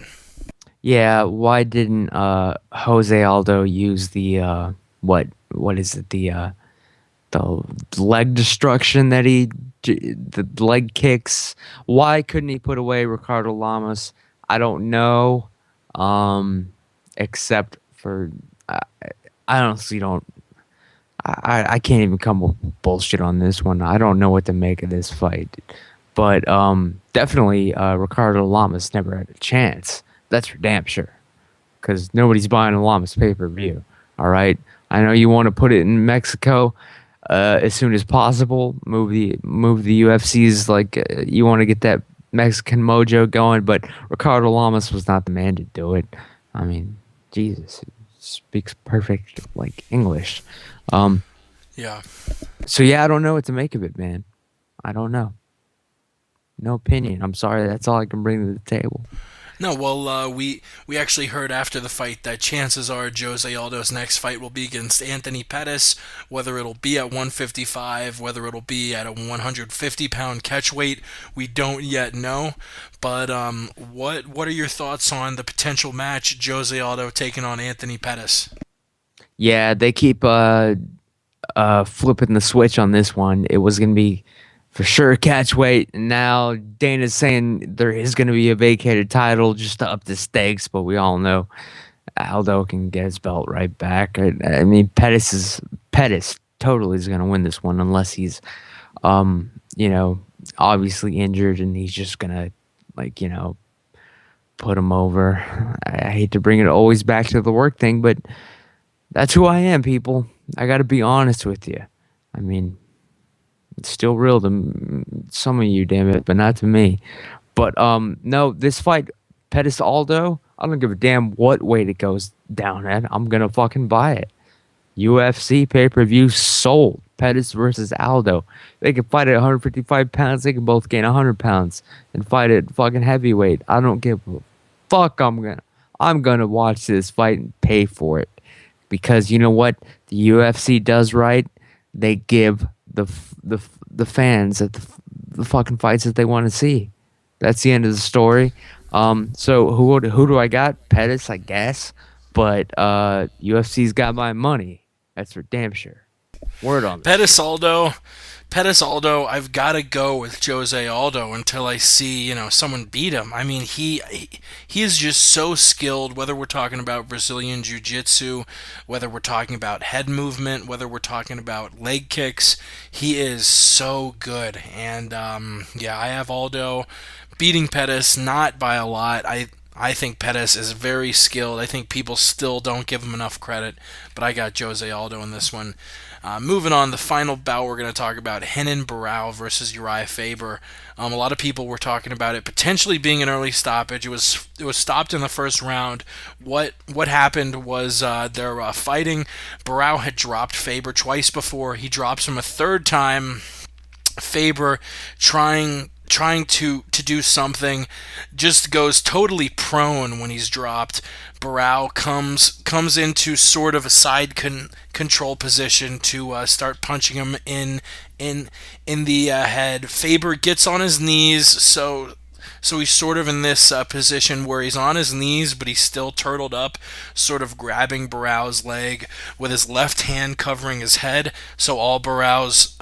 Yeah, why didn't Jose Aldo use the what is it, the leg destruction that the leg kicks? Why couldn't he put away Ricardo Lamas? I don't know. Except for I honestly don't. I can't even come with bullshit on this one. I don't know what to make of this fight, but definitely Ricardo Lamas never had a chance. That's for damn sure, because nobody's buying a Lamas pay-per-view. All right, I know you want to put it in Mexico as soon as possible. Move the UFC's, like, you want to get that Mexican mojo going, but Ricardo Lamas was not the man to do it. I mean, Jesus, he speaks perfect like English. Yeah. So yeah, I don't know what to make of it, man. I don't know. No opinion. I'm sorry. That's all I can bring to the table. No, well, we actually heard after the fight that chances are Jose Aldo's next fight will be against Anthony Pettis. Whether it'll be at 155, whether it'll be at a 150-pound catch weight, we don't yet know. But what are your thoughts on the potential match, Jose Aldo taking on Anthony Pettis? Yeah, they keep flipping the switch on this one. It was going to be for sure catch weight, and now Dana's saying there is going to be a vacated title just to up the stakes, but we all know Aldo can get his belt right back. I mean, Pettis totally is going to win this one unless he's, obviously injured and he's just going to, put him over. I hate to bring it always back to the work thing, but that's who I am, people. I got to be honest with you. I mean, it's still real to some of you, damn it, but not to me. But no, this fight, Pettis Aldo, I don't give a damn what weight it goes down at. I'm gonna fucking buy it. UFC pay-per-view sold. Pettis versus Aldo. They can fight at 155 pounds. They can both gain 100 pounds and fight at fucking heavyweight. I don't give a fuck. I'm gonna watch this fight and pay for it, because you know what the UFC does right. they give the fans at the fucking fights that they want to see. That's the end of the story. So who do I got? Pettis, I guess, but UFC's got my money. That's for damn sure. Word on that. Pettis Aldo, I've got to go with Jose Aldo until I see, someone beat him. I mean, he is just so skilled, whether we're talking about Brazilian Jiu-Jitsu, whether we're talking about head movement, whether we're talking about leg kicks. He is so good. And, I have Aldo beating Pettis, not by a lot. I think Pettis is very skilled. I think people still don't give him enough credit, but I got Jose Aldo in this one. Moving on, the final bout we're going to talk about, Renan Barão versus Uriah Faber. A lot of people were talking about it potentially being an early stoppage. It was stopped in the first round. What happened was they're fighting. Barão had dropped Faber twice before. He drops him a third time. Faber trying to do something, just goes totally prone when he's dropped. Barão comes into sort of a side control position to start punching him in the head. Faber gets on his knees, so he's sort of in this position where he's on his knees, but he's still turtled up, sort of grabbing Barão's leg with his left hand covering his head. So all Barão's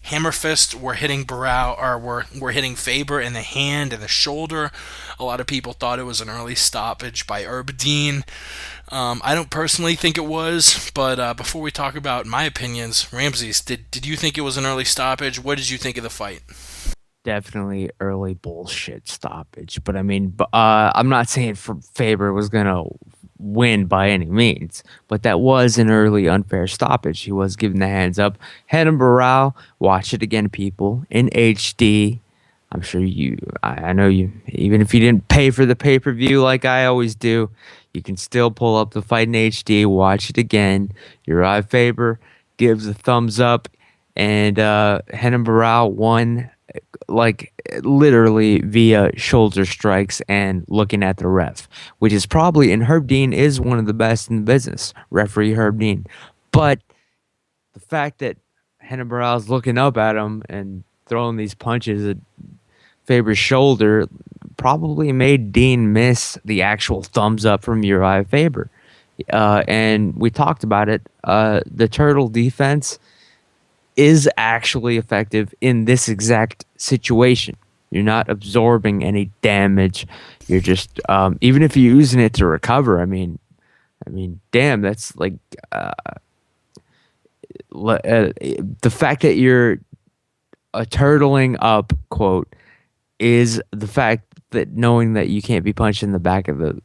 hammer fists were hitting were hitting Faber in the hand and the shoulder. A lot of people thought it was an early stoppage by Herb Dean. I don't personally think it was, but before we talk about my opinions, Ramses, did you think it was an early stoppage? What did you think of the fight? Definitely early bullshit stoppage. But I mean, I'm not saying Faber was going to win by any means, but that was an early unfair stoppage. He was given the hands up. Renan Barão, watch it again, people, in HD. I'm sure I know you, even if you didn't pay for the pay-per-view like I always do, you can still pull up the fight in HD, watch it again. Uriah Faber gives a thumbs up, and Renan Barão won like literally via shoulder strikes and looking at the ref, which is probably, and Herb Dean is one of the best in the business, referee Herb Dean. But the fact that Renan Barão's looking up at him and throwing these punches at Faber's shoulder probably made Dean miss the actual thumbs up from Uriah Faber. And we talked about it. The turtle defense is actually effective in this exact situation. You're not absorbing any damage. You're just, even if you're using it to recover, I mean, damn, that's like, the fact that you're turtling up, quote, is the fact that knowing that you can't be punched in the back of the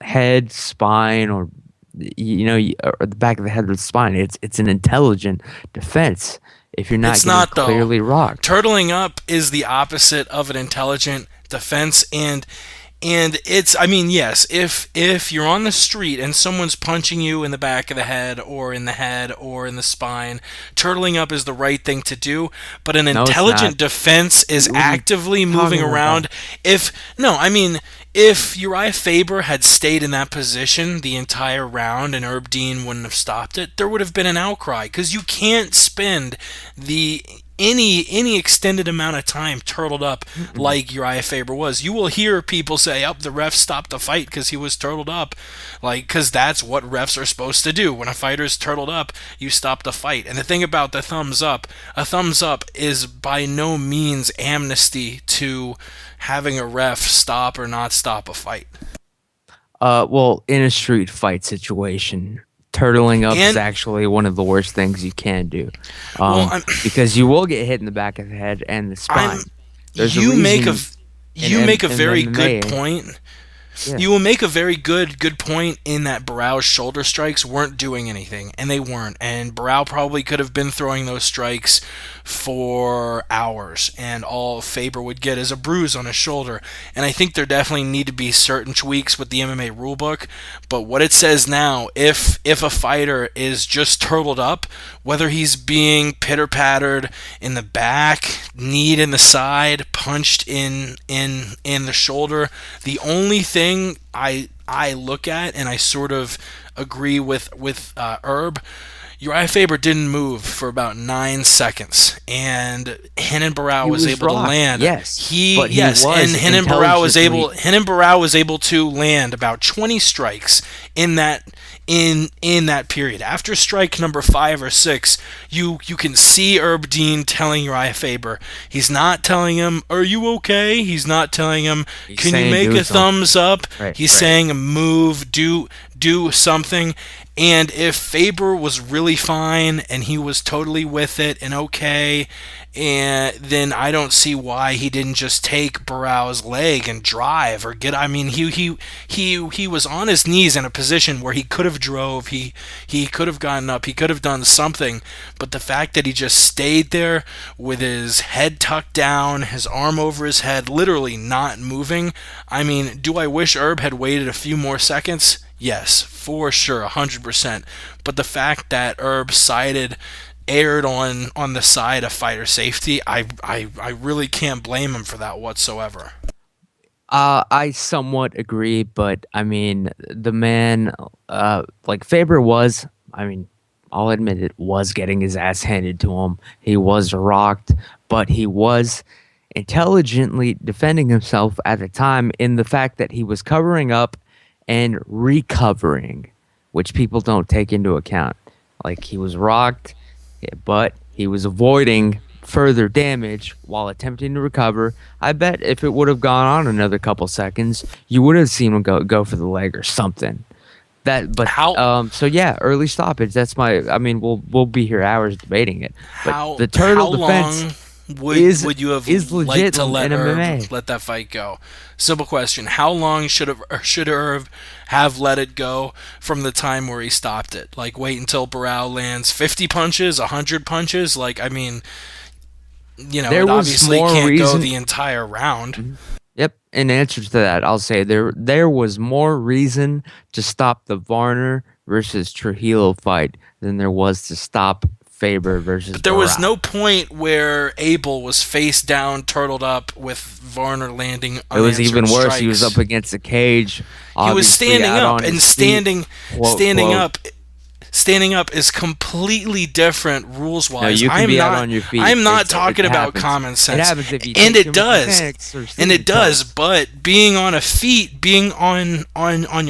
head, spine, or or the back of the head with the spine. It's an intelligent defense. If you're not It's getting not, though. clearly rocked. Turtling up is the opposite of an intelligent defense, and it's, I mean, yes, if you're on the street and someone's punching you in the back of the head or in the spine, turtling up is the right thing to do, but an No, it's intelligent not. defense is What are you actively moving talking around. about? If Uriah Faber had stayed in that position the entire round and Herb Dean wouldn't have stopped it, there would have been an outcry, because you can't spend any extended amount of time turtled up like Uriah Faber was. You will hear people say, the ref stopped the fight because he was turtled up, because that's what refs are supposed to do. When a fighter's turtled up, you stop the fight. And the thing about the thumbs up, a thumbs up is by no means amnesty to having a ref stop or not stop a fight. Well, in a street fight situation, turtling up is And- actually one of the worst things you can do, Well, because you will get hit in the back of the head and the spine. There's a you make reason you in make a M- in very MMA. good point. Yeah. You will make a very good point in that Barão's shoulder strikes weren't doing anything, and they weren't. And Barão probably could have been throwing those strikes for hours, and all Faber would get is a bruise on his shoulder. And I think there definitely need to be certain tweaks with the MMA rulebook. But what it says now, if a fighter is just turtled up, whether he's being pitter-pattered in the back, kneed in the side, punched in the shoulder, the only thing I look at, and I sort of agree with Herb, Uriah Faber didn't move for about 9 seconds, and Renan Barão was able rocked, to land. yes, and was Renan Barão intelligently- was able to land about 20 strikes in that period. After strike number 5 or 6, you can see Herb Dean telling Uriah Faber. He's not telling him, "Are you okay?" He's not telling him, "Can you make a thumbs up?" He's saying, "Move, do something." And if Faber was really fine and he was totally with it and okay, and then I don't see why he didn't just take Barão's leg and drive or get. I mean, he was on his knees in a position where he could have drove. He could have gotten up. He could have done something. But the fact that he just stayed there with his head tucked down, his arm over his head, literally not moving. I mean, do I wish Herb had waited a few more seconds? Yes, for sure, 100%. But the fact that Herb erred on the side of fighter safety, I really can't blame him for that whatsoever. I somewhat agree, but I mean, the man, like Faber was, I mean, I'll admit it, was getting his ass handed to him. He was rocked, but he was intelligently defending himself at the time in the fact that he was covering up and recovering, which people don't take into account. Like, he was rocked, but he was avoiding further damage while attempting to recover. I bet if it would have gone on another couple seconds, you would have seen him go for the leg or something. So yeah, early stoppage. That's my. I mean, we'll be here hours debating it. But the turtle defense would you have is liked legit to let in Herb MMA. let that fight go? Simple question: how long should Herb have let it go from the time where he stopped it? Like, wait until Barão lands 50 punches, 100 punches? Like, I mean, it obviously can't go the entire round. Yep. In answer to that, I'll say there was more reason to stop the Varner versus Trujillo fight than there was to stop Faber versus. But there was Barão. no point where Abel was face down, turtled up, with Varner landing unanswered It was even worse. strikes. He was up against the cage. He was standing up, and standing up. Standing up is completely different rules-wise. No, you can be out on your feet. I'm not It talking about happens. common sense. It happens if you and take it too many does, mechanics or and sleeping it does. pills. But being on your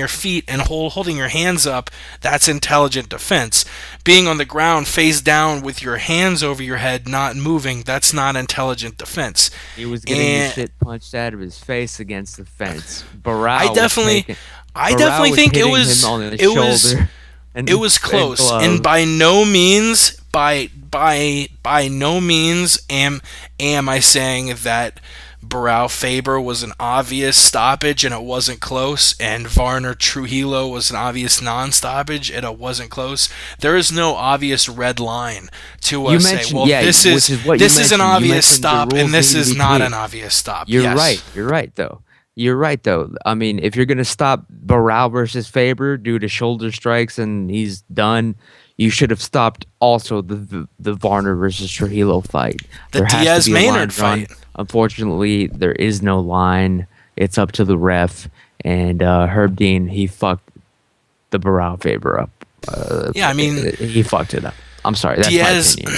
feet and holding your hands up, that's intelligent defense. Being on the ground, face down, with your hands over your head, not moving, that's not intelligent defense. He was getting the shit punched out of his face against the fence. Barão I definitely think it was close, and by no means am I saying that Barão Faber was an obvious stoppage and it wasn't close, and Varner Trujillo was an obvious non-stoppage and it wasn't close. There is no obvious red line to say, well, this is an obvious stop and this is not an obvious stop. You're right though. I mean, if you're going to stop Barão versus Faber due to shoulder strikes and he's done, you should have stopped also the Varner versus Trujillo fight. The Diaz-Maynard fight. Unfortunately, there is no line. It's up to the ref. And Herb Dean, he fucked the Barão Faber up. He fucked it up. I'm sorry, that's my opinion.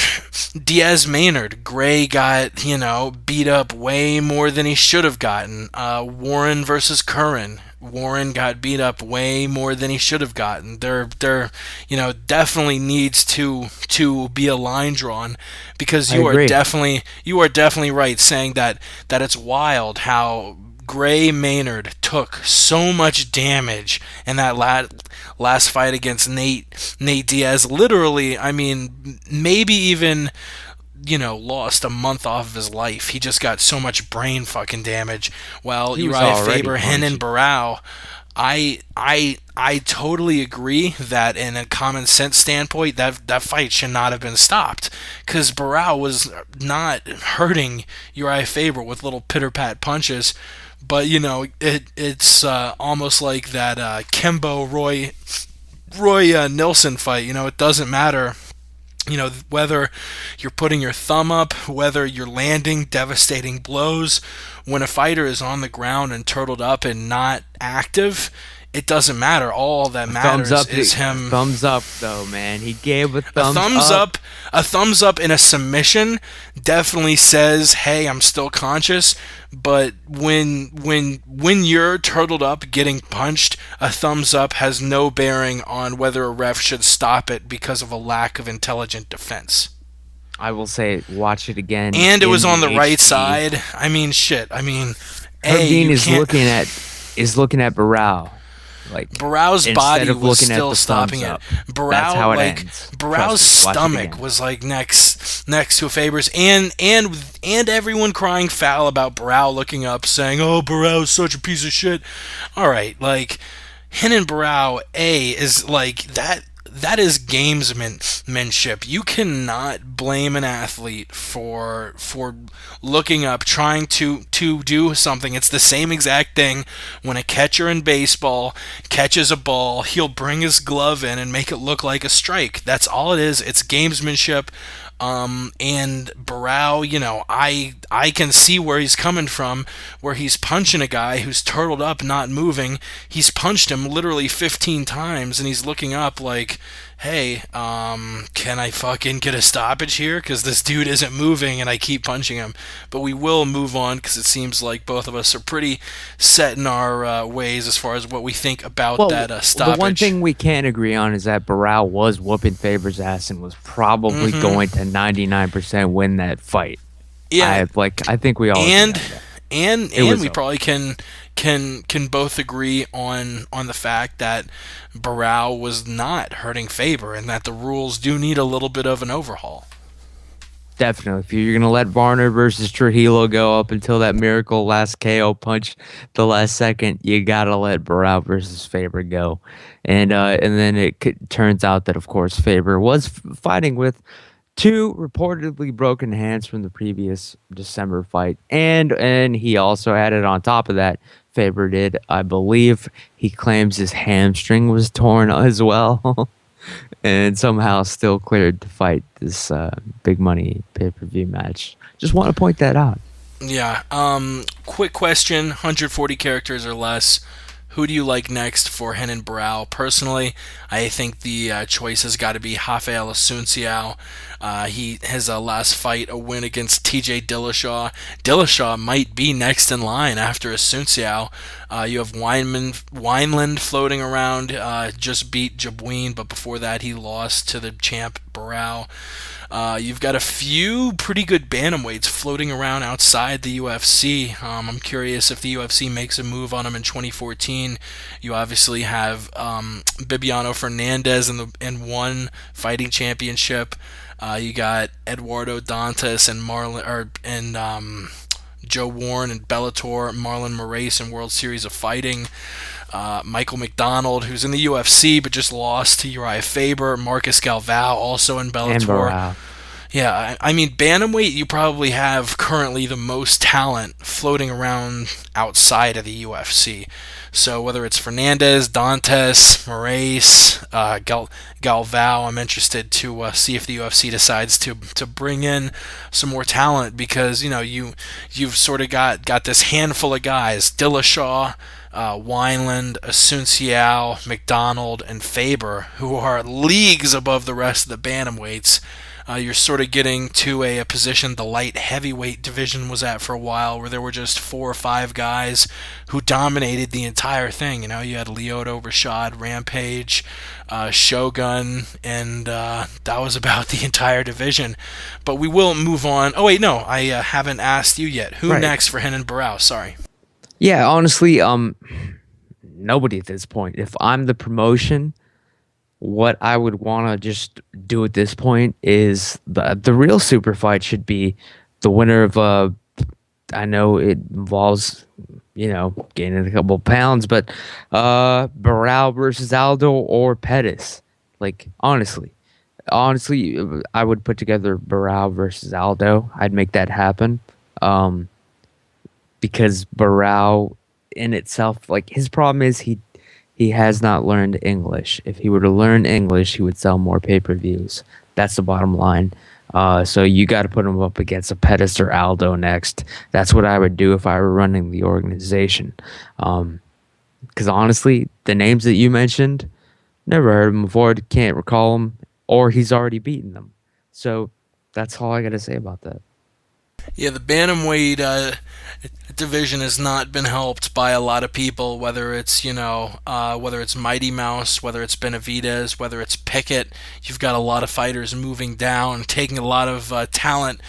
Diaz-Maynard, Gray got, beat up way more than he should have gotten. Warren versus Curran, Warren got beat up way more than he should have gotten. There definitely needs to be a line drawn, because you are definitely right saying that it's wild how Gray Maynard took so much damage in that last fight against Nate Diaz. Literally, I mean, maybe even lost a month off of his life. He just got so much brain fucking damage. While Uriah Faber, Renan Barão, I totally agree that in a common sense standpoint, that fight should not have been stopped, because Barão was not hurting Uriah Faber with little pitter-pat punches. But it's almost like that Kembo Roy Nilsson fight. It doesn't matter. Whether you're putting your thumb up, whether you're landing devastating blows, when a fighter is on the ground and turtled up and not active, it doesn't matter. All that matters is him. Thumbs up, though, man. He gave a thumbs up. A thumbs up in a submission definitely says, "Hey, I'm still conscious." But when you're turtled up getting punched, a thumbs up has no bearing on whether a ref should stop it because of a lack of intelligent defense. I will say, watch it again. And it was on the right HD. side. I mean, shit. I mean, Herveen is looking at Barao. Like Barrao's body was still stopping it. That's how it ends. Barrao's stomach was like next to Faber's, and everyone crying foul about Barrao looking up, saying, "Oh, Barrao's such a piece of shit." All right, like Renan Barrao is like that. That is gamesmanship. You cannot blame an athlete for looking up, trying to do something. It's the same exact thing when a catcher in baseball catches a ball. He'll bring his glove in and make it look like a strike. That's all it is. It's gamesmanship. And Barrao, I can see where he's coming from, where he's punching a guy who's turtled up, not moving. He's punched him literally 15 times, and he's looking up like, hey, can I fucking get a stoppage here? Because this dude isn't moving, and I keep punching him. But we will move on, because it seems like both of us are pretty set in our ways as far as what we think about that stoppage. The one thing we can agree on is that Barrao was whooping Faber's ass and was probably going to 99% win that fight. Yeah, I think we all and we over. probably can both agree on the fact that Barrao was not hurting Faber, and that the rules do need a little bit of an overhaul. Definitely. If you're going to let Varner versus Trujillo go up until that miracle last KO punch the last second, you got to let Barrao versus Faber go. And then it turns out that, of course, Faber was fighting with two reportedly broken hands from the previous December fight. And he also added on top of that, Faber did, I believe, he claims his hamstring was torn as well. And somehow still cleared to fight this big money pay-per-view match. Just want to point that out. Yeah. Quick question, 140 characters or less. Who do you like next for Renan Barrao? Personally, I think the choice has got to be Rafael Assunção. His last fight, a win against TJ Dillashaw. Dillashaw might be next in line after Assunção. You have Wineland floating around, just beat Jabouin, but before that he lost to the champ Barrao. You've got a few pretty good bantamweights floating around outside the UFC. I'm curious if the UFC makes a move on him in 2014. You obviously have Bibiano Fernandez in one fighting championship. You got Eduardo Dantas and Joe Warren and Bellator, Marlon Moraes in World Series of Fighting. Michael McDonald, who's in the UFC but just lost to Uriah Faber. Marcus Galvao, also in Bellator. Yeah, I mean, bantamweight, you probably have currently the most talent floating around outside of the UFC. So whether it's Fernandez, Dantas, Moraes, Galvao, I'm interested to see if the UFC decides to bring in some more talent, because you've sort of got this handful of guys: Dillashaw, Wineland, Assunção, McDonald, and Faber, who are leagues above the rest of the bantamweights. You're sort of getting to a position the light heavyweight division was at for a while, where there were just 4 or 5 guys who dominated the entire thing. You had Lyoto, Rashad, Rampage, Shogun, and that was about the entire division. But we will move on. Oh wait, no, I haven't asked you yet. Who next for Renan Barrao? Sorry. Yeah, honestly, nobody at this point. If I'm the promotion, what I would want to just do at this point is the real super fight should be the winner of I know it involves gaining a couple pounds, but Barrao versus Aldo or Pettis. Like honestly, I would put together Barrao versus Aldo. I'd make that happen, because Barrao in itself, like, his problem is he has not learned English. If he were to learn English, he would sell more pay-per-views. That's the bottom line. So you got to put him up against a Pettis or Aldo next. That's what I would do if I were running the organization. Because honestly, the names that you mentioned, never heard of him before, can't recall him, or he's already beaten them. So that's all I got to say about that. Yeah, the bantamweight division has not been helped by a lot of people, whether it's, whether it's Mighty Mouse, whether it's Benavidez, whether it's Pickett. You've got a lot of fighters moving down, taking a lot of talent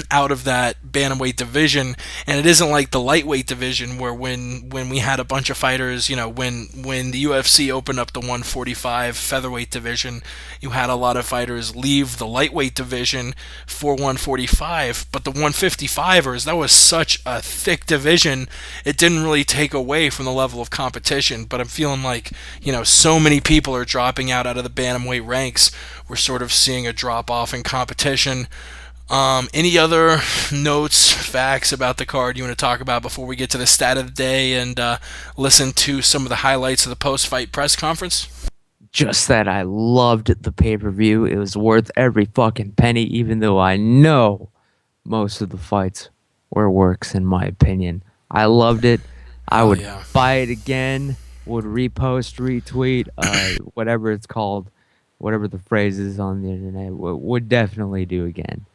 out of that bantamweight division. And it isn't like the lightweight division where when we had a bunch of fighters, when the UFC opened up the 145 featherweight division, you had a lot of fighters leave the lightweight division for 145, but the 155ers, that was such a thick division, it didn't really take away from the level of competition. But I'm feeling like, so many people are dropping out of the bantamweight ranks. We're sort of seeing a drop off in competition. Any other notes, facts about the card you want to talk about before we get to the stat of the day and listen to some of the highlights of the post-fight press conference? Just that I loved the pay-per-view. It was worth every fucking penny, even though I know most of the fights were works, in my opinion. I loved it. I would buy it again, would repost, retweet, whatever it's called, whatever the phrase is on the internet, would definitely do again.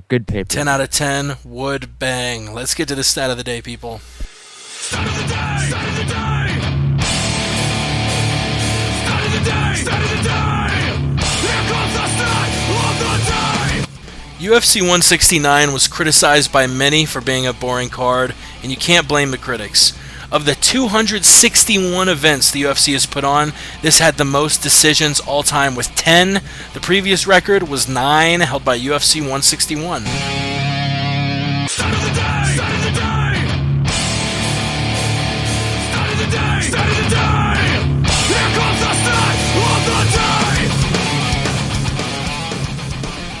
Good pay-per-view. 10 out of 10 would bang. Let's get to the stat of the day, people. Stat of the day! Stat of the day! Stat of the day! Stat of the day! Here comes the stat of the day! UFC 169 was criticized by many for being a boring card, and you can't blame the critics. Of the 261 events the UFC has put on, this had the most decisions all time with 10. The previous record was 9, held by UFC 161. Stat of the day! Stat of the day! Stat of the day! Stat of the day! Here comes the stat of the day!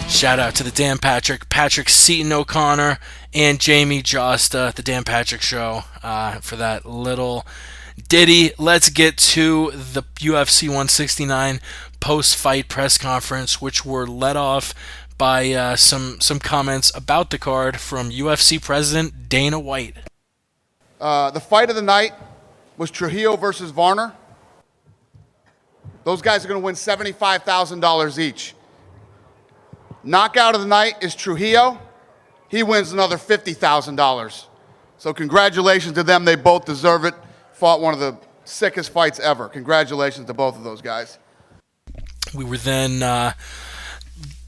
Shout out to the Dan Patrick Seaton O'Connor, and Jamie Josta, the Dan Patrick Show, for that little ditty. Let's get to the UFC 169 post-fight press conference, which were led off by some comments about the card from UFC President Dana White. The fight of the night was Trujillo versus Varner. Those guys are going to win $75,000 each. Knockout of the night is Trujillo. He wins another $50,000. So congratulations to them. They both deserve it. Fought one of the sickest fights ever. Congratulations to both of those guys. We were then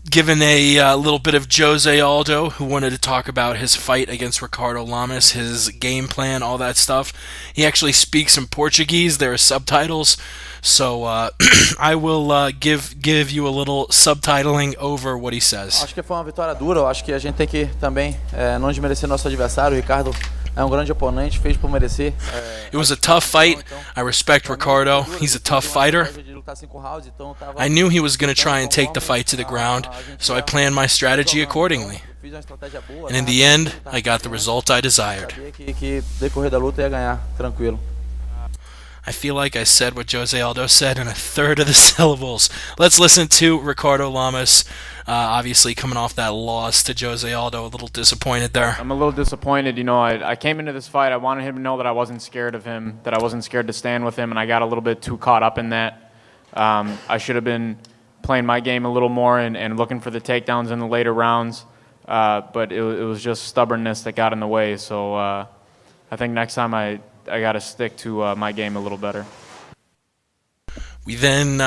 given a little bit of Jose Aldo, who wanted to talk about his fight against Ricardo Lamas, his game plan, all that stuff. He actually speaks in Portuguese. There are subtitles. So I will give you a little subtitling over what he says. Acho que foi uma vitória dura. Eu acho que a gente tem que também não desmerecer nosso adversário. O Ricardo é grande oponente, fez por merecer. It was a tough fight. I respect Ricardo. He's a tough fighter. I knew he was going to try and take the fight to the ground, so I planned my strategy accordingly. And in the end, I got the result I desired. Que decorrer da luta ia ganhar tranquilo. I feel like I said what Jose Aldo said in a third of the syllables. Let's listen to Ricardo Lamas, obviously coming off that loss to Jose Aldo, a little disappointed there. I'm a little disappointed. I came into this fight, I wanted him to know that I wasn't scared of him, that I wasn't scared to stand with him, and I got a little bit too caught up in that. I should have been playing my game a little more and looking for the takedowns in the later rounds, but it was just stubbornness that got in the way. So I think next time I got to stick to my game a little better. We then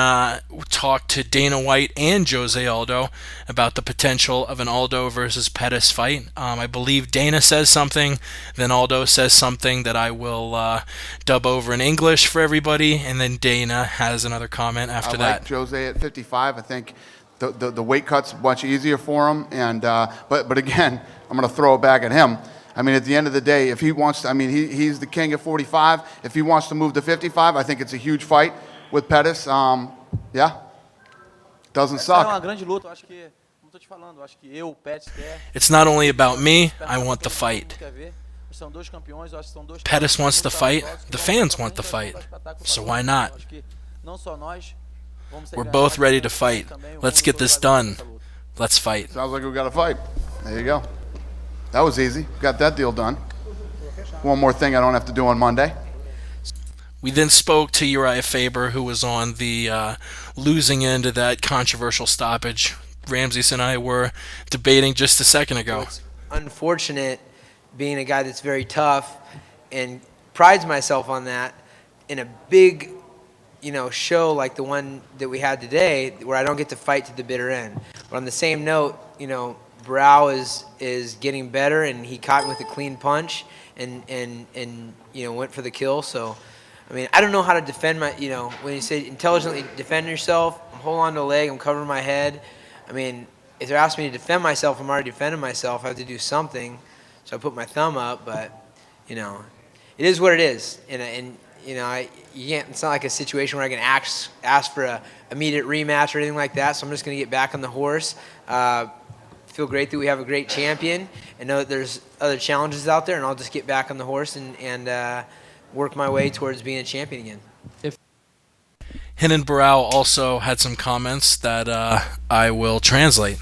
talked to Dana White and Jose Aldo about the potential of an Aldo versus Pettis fight. I believe Dana says something, then Aldo says something that I will dub over in English for everybody, and then Dana has another comment after that. I like Jose at 55. I think the weight cut's much easier for him, and but again, I'm going to throw it back at him. I mean, at the end of the day, if he wants to, he's the king at 45. If he wants to move to 55, I think it's a huge fight with Pettis. Doesn't suck. É uma grande luta. Eu acho que, como estou te falando, eu acho que eu, o Pettis quer. It's not only about me, I want the fight. São dois campeões, eu acho que são dois. Pettis wants the fight, the fans want the fight. So why not? Não só nós. We're both ready to fight. Let's get this done. Let's fight. Sounds like we got a fight. There you go. That was easy. Got that deal done. One more thing I don't have to do on Monday. We then spoke to Uriah Faber, who was on the losing end of that controversial stoppage Ramses and I were debating just a second ago. It's unfortunate being a guy that's very tough and prides myself on that in a big, show like the one that we had today, where I don't get to fight to the bitter end. But on the same note, Brow is getting better, and he caught me with a clean punch and went for the kill. So, I mean, I don't know how to defend my, when you say intelligently defend yourself, I'm holding on to a leg, I'm covering my head. I mean, if they're asking me to defend myself, I'm already defending myself. I have to do something. So I put my thumb up, but, it is what it is. And you can't, it's not like a situation where I can ask for a immediate rematch or anything like that. So I'm just going to get back on the horse. Feel great that we have a great champion and know that there's other challenges out there, and I'll just get back on the horse and work my way towards being a champion again. Renan Barão also had some comments that I will translate.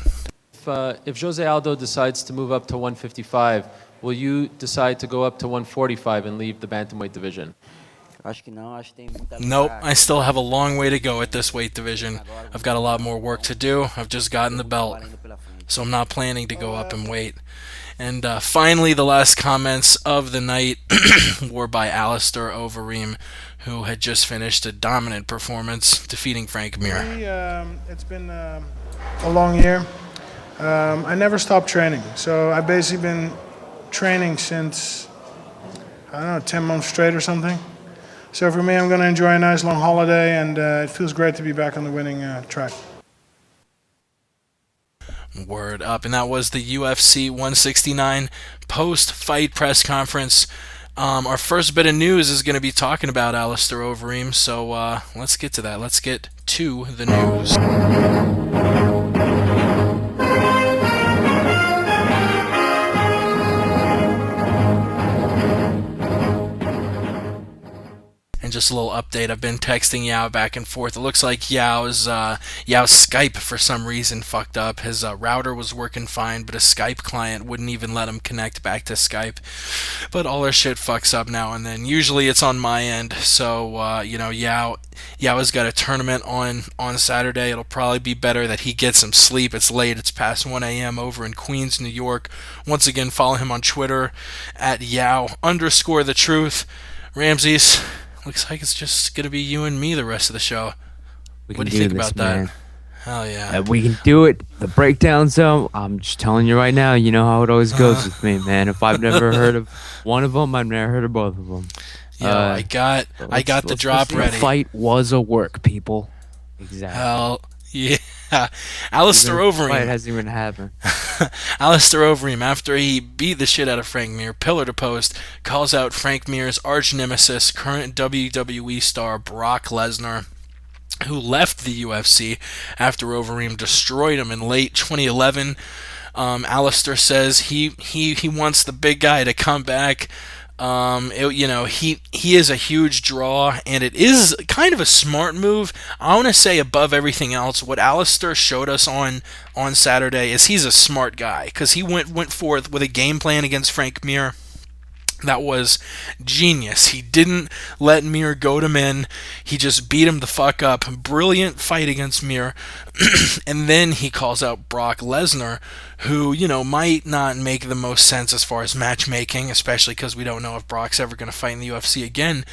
If Jose Aldo decides to move up to 155, will you decide to go up to 145 and leave the bantamweight division? Nope, I still have a long way to go at this weight division. I've got a lot more work to do. I've just gotten the belt, so I'm not planning to go up in weight. And finally, the last comments of the night were by Alistair Overeem, who had just finished a dominant performance defeating Frank Mir. It's been a long year. I never stopped training, so I've basically been training since, 10 months straight or something. So for me, I'm going to enjoy a nice long holiday, and it feels great to be back on the winning track. Word up. And that was the UFC 169 post-fight press conference. Our first bit of news is going to be talking about Alistair Overeem, so let's get to that. Let's get to the news. And just a little update, I've been texting Yao back and forth. It looks like Yao's Skype for some reason fucked up. His router was working fine, but his Skype client wouldn't even let him connect back to Skype. But all our shit fucks up now and then. Usually it's on my end, so Yao has got a tournament on Saturday. It'll probably be better that he gets some sleep. It's late. It's past 1 a.m. over in Queens, New York. Once again, follow him on Twitter at Yao_the truth. Ramses, looks like it's just going to be you and me the rest of the show. What do you think about that? Hell yeah. We can do it. The breakdown zone, I'm just telling you right now, you know how it always goes with me, man. If I've never heard of one of them, I've never heard of both of them. Yeah, I got the drop ready. The fight was a work, people. Exactly. Hell yeah. Alistair Overeem. Fight hasn't even happened. Alistair Overeem, after he beat the shit out of Frank Mir, pillar to post, calls out Frank Mir's arch nemesis, current WWE star Brock Lesnar, who left the UFC after Overeem destroyed him in late 2011. Alistair says he wants the big guy to come back. He is a huge draw, and it is kind of a smart move. I want to say above everything else, what Alistair showed us on Saturday is he's a smart guy, because he went forth with a game plan against Frank Mir that was genius. He didn't let Mir goad him in. He just beat him the fuck up. Brilliant fight against Mir. And then he calls out Brock Lesnar, who, might not make the most sense as far as matchmaking, especially because we don't know if Brock's ever going to fight in the UFC again.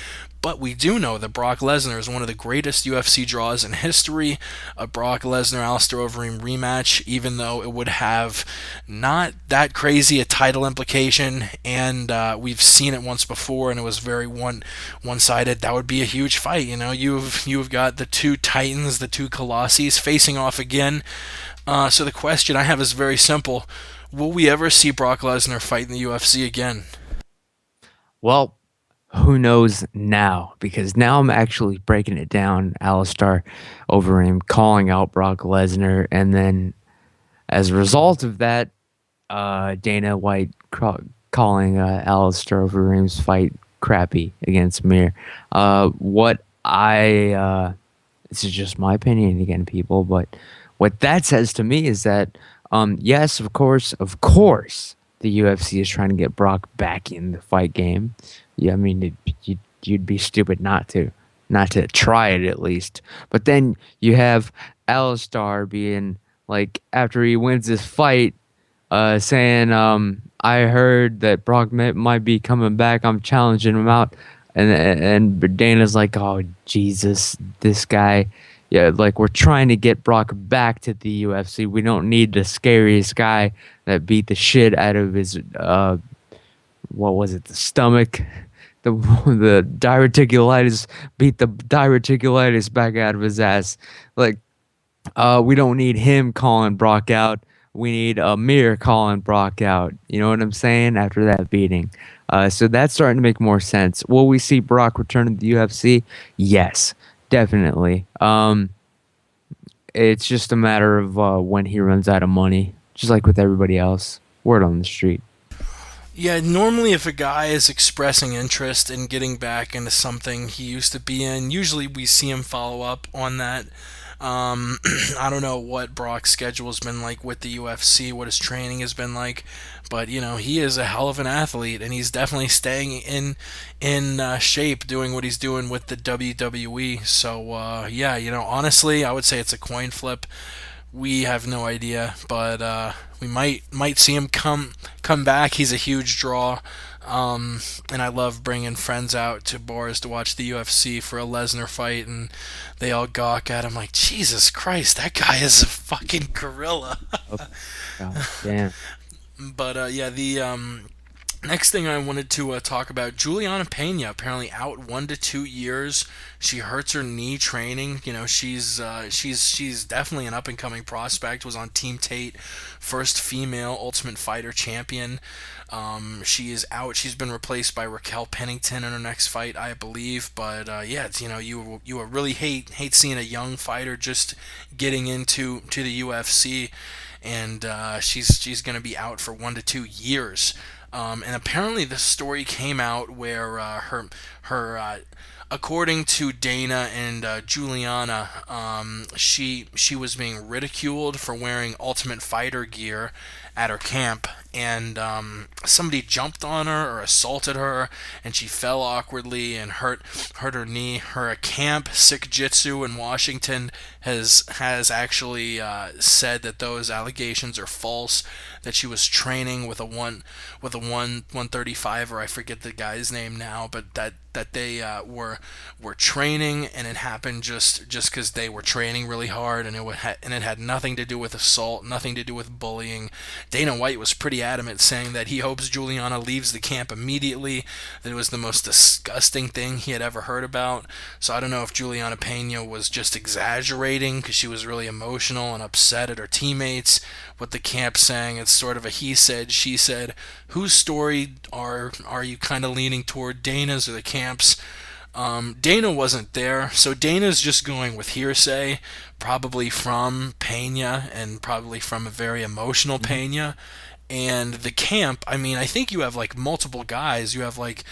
But we do know that Brock Lesnar is one of the greatest UFC draws in history. A Brock Lesnar-Alistair Overeem rematch, even though it would have not that crazy a title implication, and we've seen it once before, and it was very one-sided. That would be a huge fight. You've got the two titans, the two colossus, facing off again. So the question I have is very simple: will we ever see Brock Lesnar fight in the UFC again? Well, who knows now? Because now I'm actually breaking it down. Alistair Overeem calling out Brock Lesnar, and then as a result of that, Dana White calling Alistair Overeem's fight crappy against Mir. This is just my opinion again, people, but what that says to me is that, yes, of course, the UFC is trying to get Brock back in the fight game. Yeah, I mean, you you'd be stupid not to try it at least. But then you have Alistar being like, after he wins this fight, saying, I heard that Brock might be coming back. I'm challenging him out. And Dana's like, oh, Jesus, this guy. Yeah, like, we're trying to get Brock back to the UFC. We don't need the scariest guy that beat the shit out of his, what was it, the stomach? The diverticulitis, beat the diverticulitis back out of his ass. Like, we don't need him calling Brock out. We need Amir calling Brock out. You know what I'm saying? After that beating. So that's starting to make more sense. Will we see Brock return to the UFC? Yes, definitely. It's just a matter of when he runs out of money, just like with everybody else. Word on the street. Yeah, normally if a guy is expressing interest in getting back into something he used to be in, usually we see him follow up on that. I don't know what Brock's schedule has been like with the UFC, what his training has been like, but he is a hell of an athlete, and he's definitely staying in shape doing what he's doing with the WWE. So yeah, honestly, I would say it's a coin flip. We have no idea, but we might see him come back. He's a huge draw. And I love bringing friends out to bars to watch the UFC for a Lesnar fight, and they all gawk at him like, Jesus Christ, that guy is a fucking gorilla. Oh, damn. But yeah, the next thing I wanted to talk about, Juliana Pena, apparently out 1 to 2 years. She hurts her knee training. She's definitely an up and coming prospect. Was on Team Tate, first female Ultimate Fighter champion. She is out. She's been replaced by Raquel Pennington in her next fight, I believe. But yeah, it's, you really hate seeing a young fighter just getting into the UFC, and she's going to be out for 1 to 2 years. And apparently the story came out where her according to Dana and Juliana, she was being ridiculed for wearing Ultimate Fighter gear at her camp, and somebody jumped on her or assaulted her, and she fell awkwardly and hurt her knee. Her camp, Sick Jitsu in Washington, has actually said that those allegations are false. That she was training with a 135, or I forget the guy's name now, but that they were training, and it happened just because they were training really hard, and it had nothing to do with assault, nothing to do with bullying. Dana White was pretty adamant, saying that he hopes Juliana leaves the camp immediately, that it was the most disgusting thing he had ever heard about. So I don't know if Juliana Pena was just exaggerating because she was really emotional and upset at her teammates. What the camp's saying, it's sort of a he said, she said. Whose story are you kind of leaning toward, Dana's or the camp's? Dana wasn't there, so Dana's just going with hearsay, probably from Pena and probably from a very emotional Pena. And the camp, I mean, I think you have like multiple guys. You have like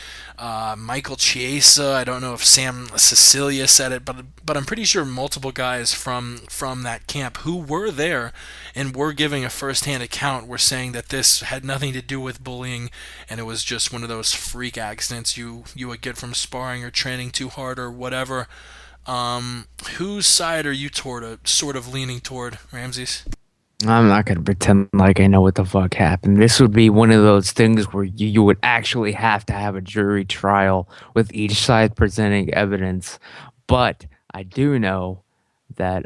Michael Chiesa. I don't know if Sam Cecilia said it, but I'm pretty sure multiple guys from that camp who were there and were giving a first-hand account were saying that this had nothing to do with bullying, and it was just one of those freak accidents you would get from sparring or training too hard or whatever. Whose side are you sort of leaning toward, Ramses? I'm not going to pretend like I know what the fuck happened. This would be one of those things where you would actually have to have a jury trial with each side presenting evidence. But I do know that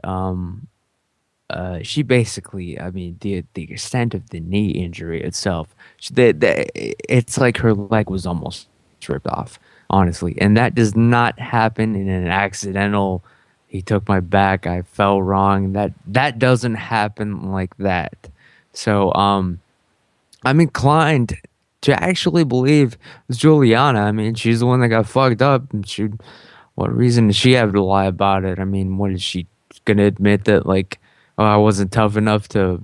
she basically, I mean, the extent of the knee injury itself, it's like her leg was almost ripped off, honestly. And that does not happen in an accidental, he took my back, I fell wrong. That doesn't happen like that. So I'm inclined to actually believe it's Juliana. I mean, she's the one that got fucked up, and what reason does she have to lie about it? I mean, what is she gonna admit that, like, oh, I wasn't tough enough to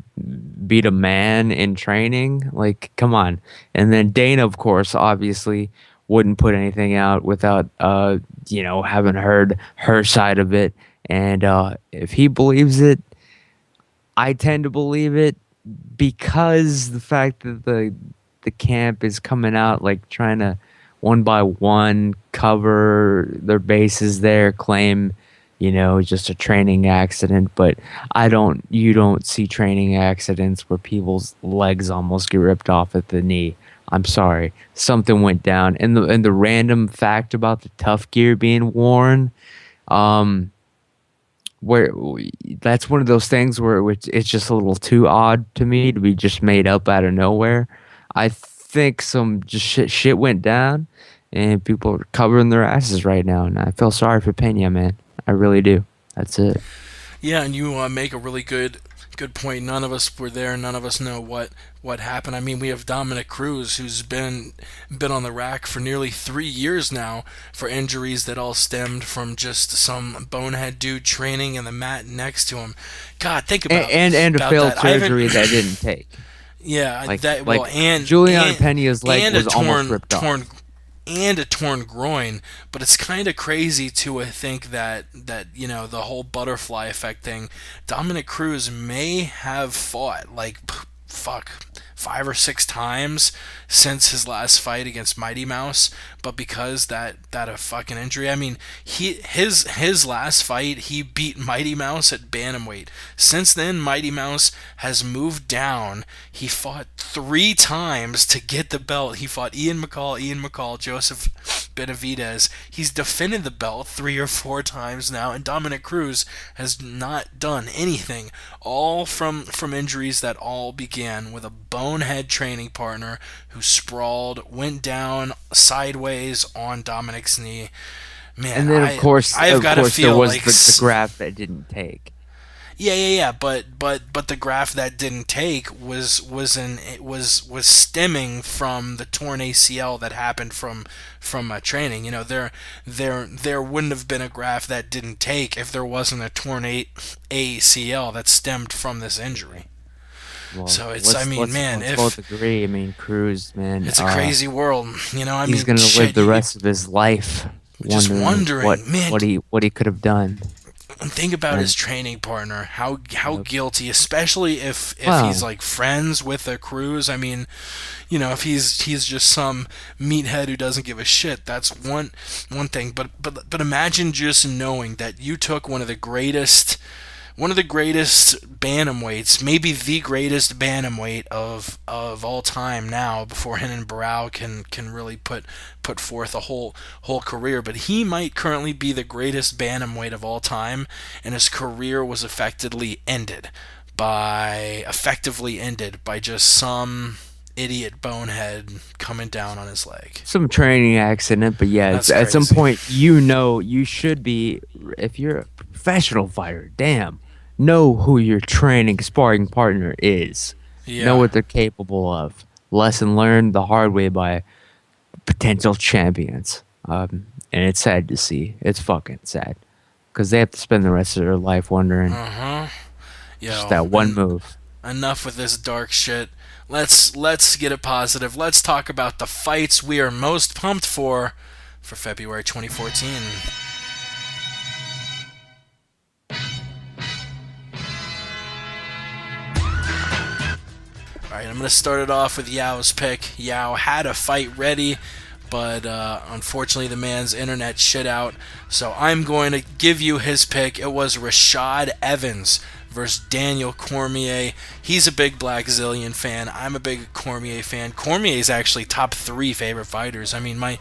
beat a man in training? Like, come on. And then Dana, of course, obviously wouldn't put anything out without having heard her side of it. And if he believes it, I tend to believe it, because the fact that the camp is coming out like trying to one by one, cover their bases there, claim, just a training accident. But you don't see training accidents where people's legs almost get ripped off at the knee. I'm sorry, something went down. And the random fact about the Tough Gear being worn, where that's one of those things where it's just a little too odd to me to be just made up out of nowhere. I think some just shit went down, and people are covering their asses right now, and I feel sorry for Pena, man. I really do. That's it. Yeah, and you make a really good point. None of us were there. None of us know what happened. I mean, we have Dominic Cruz, who's been on the rack for nearly 3 years now for injuries that all stemmed from just some bonehead dude training in the mat next to him. God, think about and about a failed that. surgery that didn't take. Yeah, and Julian Pena's leg was almost ripped off. And a torn groin, but it's kind of crazy to think that the whole butterfly effect thing. Dominic Cruz may have fought 5 or 6 times since his last fight against Mighty Mouse, but because that a fucking injury. I mean, his last fight, he beat Mighty Mouse at bantamweight. Since then, Mighty Mouse has moved down. He fought 3 times to get the belt. He fought Ian McCall, Joseph Benavidez. He's defended the belt 3 or 4 times now, and Dominic Cruz has not done anything. All from injuries that all began with a bonehead training partner who sprawled, went down sideways on Dominic's knee. Man, and then of course there was the graft that didn't take. Yeah. But the graft that didn't take was stemming from the torn ACL that happened from training. There wouldn't have been a graft that didn't take if there wasn't a torn ACL that stemmed from this injury. Well, so let's both agree. I mean, Cruz, man, it's a crazy world. He's going to live the rest of his life wondering what he could have done. And think about his training partner. How guilty, especially if he's like friends with a Cruz. I mean, if he's just some meathead who doesn't give a shit, that's one thing. But imagine just knowing that you took one of the greatest bantamweights, maybe the greatest bantamweight of all time now, before Renan Barão can really put forth a whole career. But he might currently be the greatest bantamweight of all time, and his career was effectively ended by just some idiot bonehead coming down on his leg. Some training accident, but yeah, at some point you should be, if you're a professional fighter, know who your sparring partner is. Yeah. Know what they're capable of. Lesson learned the hard way by potential champions. And it's sad to see. It's fucking sad. Because they have to spend the rest of their life wondering. Just that one move. Enough with this dark shit. Let's get it positive. Let's talk about the fights we are most pumped for February 2014. Alright, I'm going to start it off with Yao's pick. Yao had a fight ready, but unfortunately the man's internet shit out. So I'm going to give you his pick. It was Rashad Evans versus Daniel Cormier. He's a big Black Zillion fan. I'm a big Cormier fan. Cormier is actually top 3 favorite fighters. I mean, my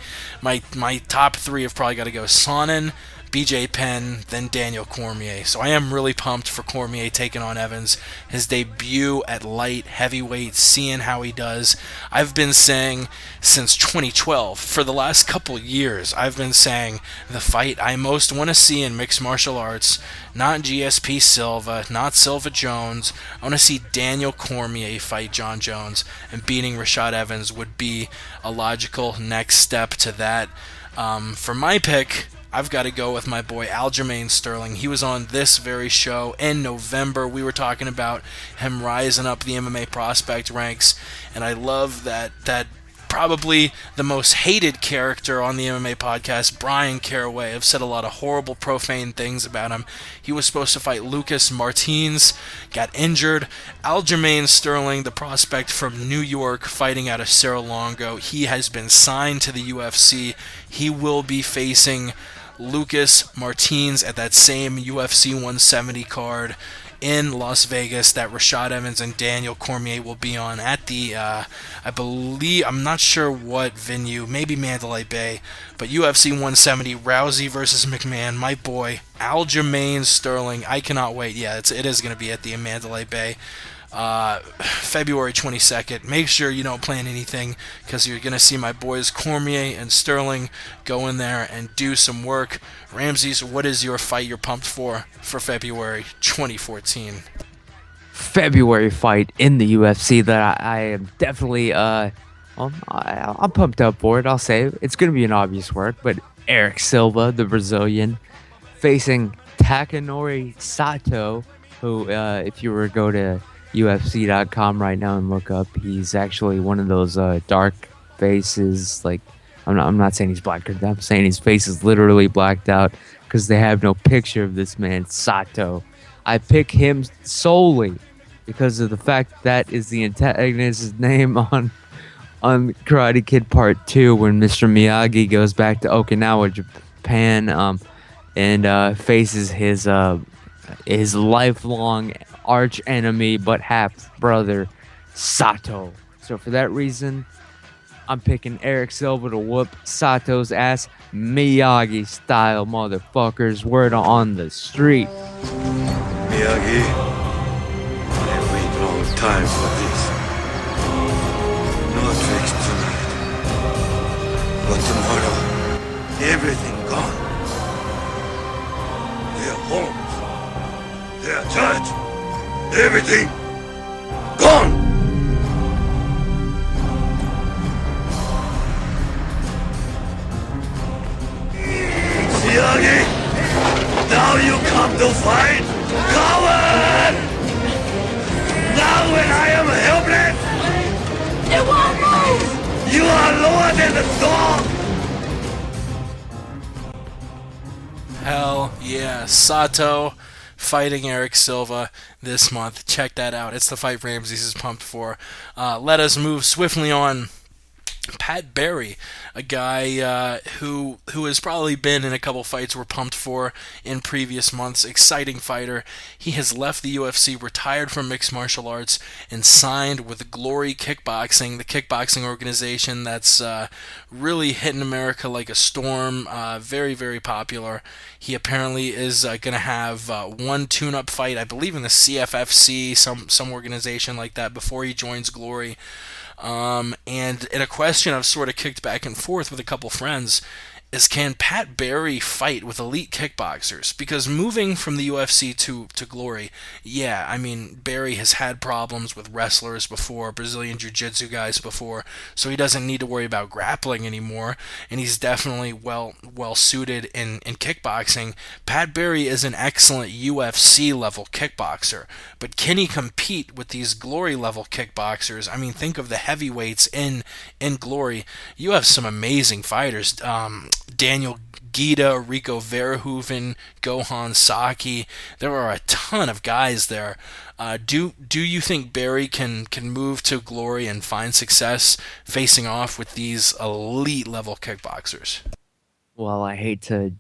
top 3 have probably got to go Sonnen, BJ Penn, then Daniel Cormier. So I am really pumped for Cormier taking on Evans. His debut at light heavyweight, seeing how he does. I've been saying since 2012, for the last couple years, I've been saying the fight I most want to see in mixed martial arts, not GSP Silva, not Silva Jones. I want to see Daniel Cormier fight John Jones, and beating Rashad Evans would be a logical next step to that. For my pick, I've got to go with my boy Aljamain Sterling. He was on this very show in November. We were talking about him rising up the MMA prospect ranks, and I love that probably the most hated character on the MMA podcast, Brian Caraway. I've said a lot of horrible, profane things about him. He was supposed to fight Lucas Martins, got injured. Aljamain Sterling, the prospect from New York, fighting out of Cerro Longo. He has been signed to the UFC. He will be facing Lucas Martins at that same UFC 170 card in Las Vegas that Rashad Evans and Daniel Cormier will be on at the, I believe, I'm not sure what venue, maybe Mandalay Bay, but UFC 170, Rousey versus McMahon, my boy, Aljamain Sterling. I cannot wait. Yeah, it is going to be at the Mandalay Bay. February 22nd. Make sure you don't plan anything, because you're going to see my boys Cormier and Sterling go in there and do some work. Ramses, what is your fight you're pumped for February 2014? February fight in the UFC that I am definitely I'm pumped up for it. I'll say it's going to be an obvious work, but Eric Silva, the Brazilian, facing Takanori Sato, who if you were to go to UFC.com right now and look up, he's actually one of those dark faces. Like, I'm not saying he's black. I'm saying his face is literally blacked out because they have no picture of this man, Sato. I pick him solely because of the fact that is the antagonist's name on Karate Kid Part 2 when Mr. Miyagi goes back to Okinawa, Japan, and faces his lifelong arch enemy but half brother, Sato. So for that reason, I'm picking Eric Silva to whoop Sato's ass, Miyagi style, motherfuckers. Word on the street. Miyagi, I wait long time for this. No tricks tonight. But tomorrow, everything gone. Their homes, their church, everything gone. Miyagi, now you come to fight? Coward! Now when I am helpless, it won't move! You are lower than the dog! Hell yeah, Sato fighting Eric Silva this month. Check that out. It's the fight Ramses is pumped for. Let us move swiftly on. Pat Barry, a guy who has probably been in a couple fights we're pumped for in previous months. Exciting fighter. He has left the UFC, retired from mixed martial arts, and signed with Glory Kickboxing, the kickboxing organization that's really hitting America like a storm. Very, very popular. He apparently is going to have one tune-up fight, I believe in the CFFC, some organization like that, before he joins Glory. And in a question I've sort of kicked back and forth with a couple friends is, can Pat Barry fight with elite kickboxers? Because moving from the UFC to Glory, yeah, I mean, Barry has had problems with wrestlers before, Brazilian Jiu-Jitsu guys before, so he doesn't need to worry about grappling anymore, and he's definitely well suited in kickboxing. Pat Barry is an excellent UFC level kickboxer, but can he compete with these Glory level kickboxers? I mean, think of the heavyweights in Glory. You have some amazing fighters. Daniel Guida, Rico Verhoeven, Gohan Saki. There are a ton of guys there. Do you think Barry can move to Glory and find success facing off with these elite level kickboxers? Well, I hate to